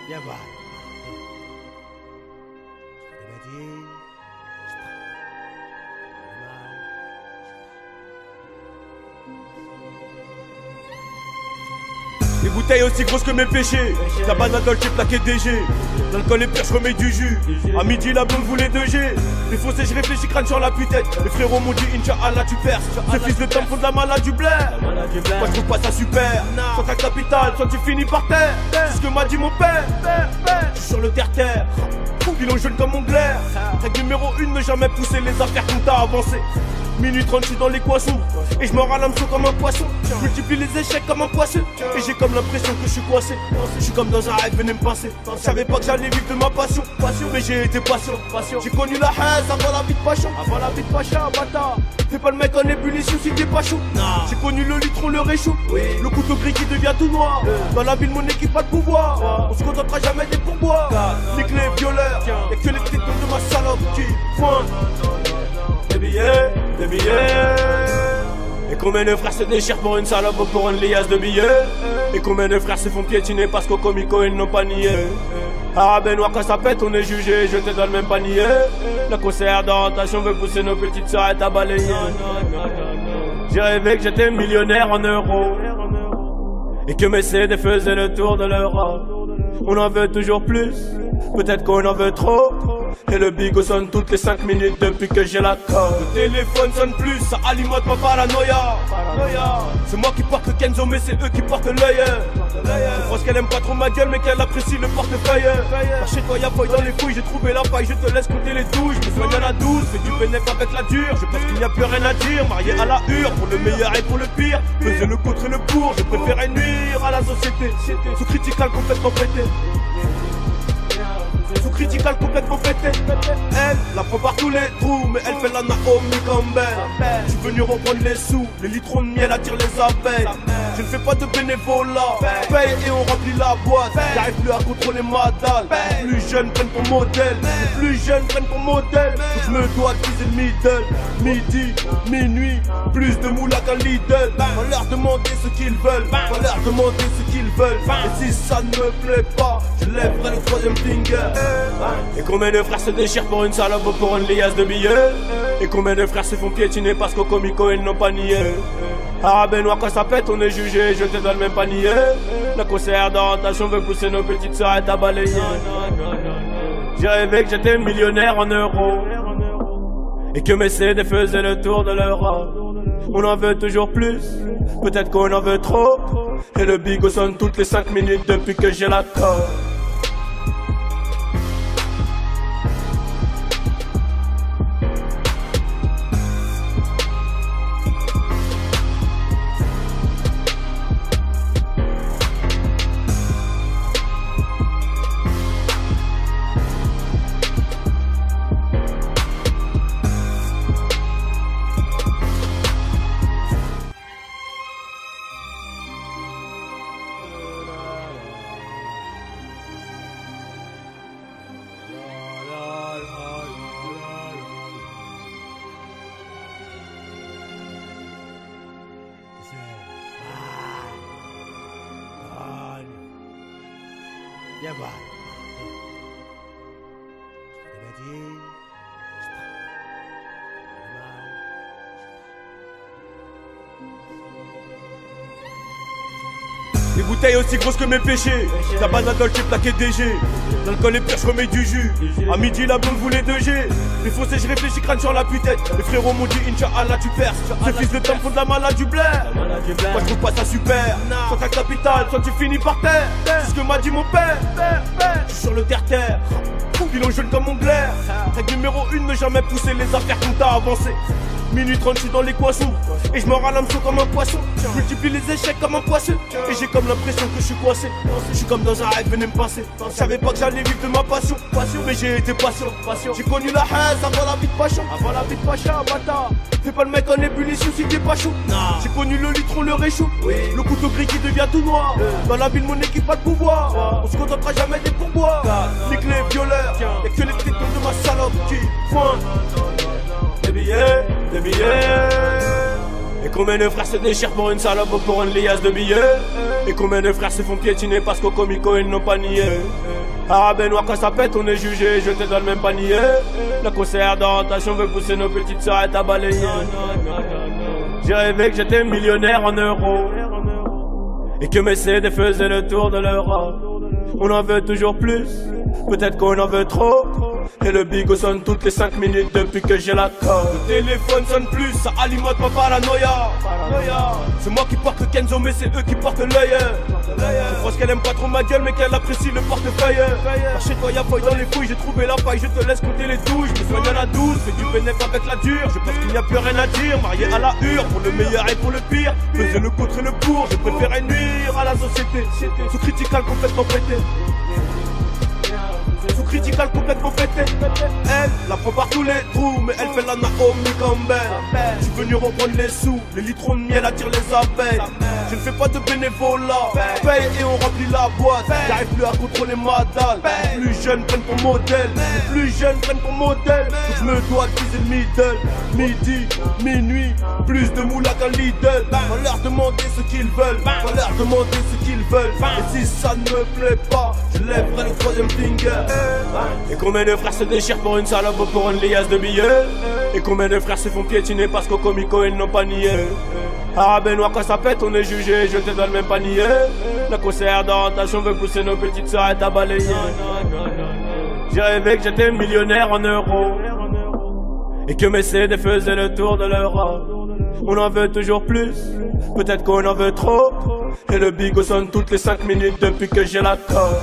Viens voir. Je t'ai dit. Les bouteilles aussi grosses que mes péchés. La banane dans le chip plaqué DG. L'alcool est pire, je remets du jus. À midi, la blonde voulait 2G. Les foncés, je réfléchis, crâne sur la putette. Les frérots m'ont dit, Inch'Allah, tu perces. Ce fils de temps font de la malade du blaire. Moi, je trouve pas ça super. Soit ta capitale, soit tu finis par terre. C'est ce que m'a dit mon père. Je suis sur le terre-terre. Pilon jaune comme mon glaire. Règle numéro 1, ne jamais pousser les affaires qu'on t'a avancé. Minuit 30, je suis dans l'équation. Et je me râle un comme un poisson. Je multiplie les échecs comme un poisson. Et j'ai comme l'impression que je suis coincé. Je suis comme dans un rêve, venez me pincer. Je savais pas que j'allais vivre de ma passion. Mais j'ai été patient. J'ai connu la haine avant la vie de Pacha. Avant la vie de Pacha, bâtard. Fais pas le mec en ébullition si t'es pas chaud. J'ai connu le litron, le réchaud. Le couteau gris qui devient tout noir. Dans la ville, mon équipe a de pouvoir. On se contentera jamais des pourboires. Nique les violeurs. Y'a que les technos de ma salope qui pointent. Des billets, des billets. Et combien de frères se déchirent pour une salope ou pour une liasse de billets. Et combien de frères se font piétiner parce qu'au comico ils n'ont pas nié. Ah Benoît, quand ça pète on est jugé, jeté dans le même panier. Le concert d'orientation veut pousser nos petites soeurs à balayer. J'ai rêvé que j'étais millionnaire en euros et que mes CD faisaient le tour de l'Europe. On en veut toujours plus, peut-être qu'on en veut trop. Et le bigot sonne toutes les 5 minutes depuis que j'ai la corde. Le téléphone sonne plus, ça alimente ma paranoïa. C'est moi qui porte le Kenzo mais c'est eux qui portent l'œil. Je pense qu'elle aime pas trop ma gueule mais qu'elle apprécie le portefeuille. Par chez toi y'a feuille dans les fouilles, j'ai trouvé la paille, je te laisse compter les douches. Je me soigne à la douce, fais du bénéf avec la dure. Je pense qu'il n'y a plus rien à dire, marié à la hure. Pour le meilleur et pour le pire, faisais le contre et le pour. Je préférais nuire à la société. Sous critical complètement pété. Sous critical complètement pété. Elle la prend par tous les trous, mais elle fait la Naomi Campbell. Je suis venu reprendre les sous, les litrons de miel attirent les abeilles. Je ne fais pas de bénévolat, paye et on remplit la boîte. J'arrive plus à contrôler ma dalle. Les plus jeunes prennent pour modèle, les plus jeunes prennent pour modèle. Je me dois viser le middle, midi, minuit, plus de moula qu'un Lidl. Va leur demander ce qu'ils veulent, va leur demander ce qu'ils veulent. Et si ça ne me plaît pas, je lèverai le troisième finger. Et combien de frères se déchirent pour une salope ou pour une liasse de billets. Et combien de frères se font piétiner parce qu'au comico ils n'ont pas nié. Ah Benoît, quand ça pète on est jugé, jeté dans le même panier. Le concert d'orientation veut pousser nos petites soeurs à balayer. J'ai rêvé que j'étais millionnaire en euros et que mes CD faisaient le tour de l'Europe. On en veut toujours plus, peut-être qu'on en veut trop. Et le bigot sonne toutes les 5 minutes depuis que j'ai la corde. Viens voir. Je t'ai dit. Stop. Les bouteilles aussi grosses que mes péchés. Tabac d'alcool, j'ai plaqué DG. L'alcool est pire, je remets du jus. À midi, la blonde voulait 2G. Les fossés, je réfléchis, crâne sur la putette. Les frérots m'ont dit, Inch'Allah, tu perces. Ce fils de temps font de la malade du blaire. Moi, je trouve pas ça super. Soit ta capitale, soit tu finis par terre. C'est ce que m'a dit mon père. Je suis sur le terre-terre. Bilan jeune comme mon glaire. Règle numéro 1, ne jamais pousser les affaires comme t'as avancé. Minuit 30, je suis dans l'équation. Et je me râle chaud comme un poisson. Je multiplie les échecs comme un poisson. Et j'ai comme l'impression que je suis coincé. Je suis comme dans un rêve, venez me passer. Je savais pas que j'allais vivre de ma passion. Mais j'ai été patient. J'ai connu la haine avant la vie de Pacha. Avant la vie de Pacha, bâtard. Fais pas le mec en ébullition si t'es pas chaud. J'ai connu le litron, le réchaud. Le couteau gris qui devient tout noir. Dans la ville, mon équipe a de pouvoir. On se contentera jamais des pourboires. Nique les violeurs. Y'a que les têtes de ma salope qui pointent. Des billets. Et combien de frères se déchirent pour une salope ou pour une liasse de billets. Et combien de frères se font piétiner parce qu'au comico ils n'ont pas nié. Arabe noir quand ça pète on est jugé, jeté dans le même panier. Le conseillère d'orientation veut pousser nos petites sœurs à balayer. J'ai rêvé que j'étais millionnaire en euros et que mes CD faisaient le tour de l'Europe. On en veut toujours plus, peut-être qu'on en veut trop. Et le bigot sonne toutes les 5 minutes depuis que j'ai la corde. Le téléphone sonne plus, ça alimente ma paranoïa. C'est moi qui porte le Kenzo mais c'est eux qui portent l'œil. Je pense qu'elle aime pas trop ma gueule mais qu'elle apprécie le portefeuille. Par chez toi y'a feuille dans les fouilles, j'ai trouvé la faille, je te laisse compter les touches. Je me soigne à la douce, fais du bénéfice avec la dure. Je pense qu'il n'y a plus rien à dire, marié à la hure. Pour le meilleur et pour le pire, faisais le contre et le pour. Je préférais nuire à la société. Sous critical complètement pété. Sous critical complètement pété. Elle la prend par tous les trous, mais elle fait la Naomi Campbell. Je suis venu reprendre les sous, les litrons de miel attirent les abeilles. Je ne fais pas de bénévolat, paye et on remplit la boîte. J'arrive plus à contrôler ma dalle. Les plus jeunes prennent pour modèle, les plus jeunes prennent pour modèle. Je me dois de viser le middle, midi, minuit, plus de moula qu'un Lidl. Va leur demander ce qu'ils veulent, va leur demander ce qu'ils veulent. Et si ça ne me plaît pas, je lèverai le 3e finger. Et combien de frères se déchirent pour une salope ou pour une liasse de billets. Et combien de frères se font piétiner parce qu'au comico ils n'ont pas nié. Arabe noir quand ça pète on est jugé, jeté dans le même panier. La conseillère d'orientation veut pousser nos petites sœurs à balayer. J'ai rêvé que j'étais millionnaire en euros et que mes CD faisaient le tour de l'Europe. On en veut toujours plus, peut-être qu'on en veut trop. Et le bigot sonne toutes les 5 minutes depuis que j'ai la corde.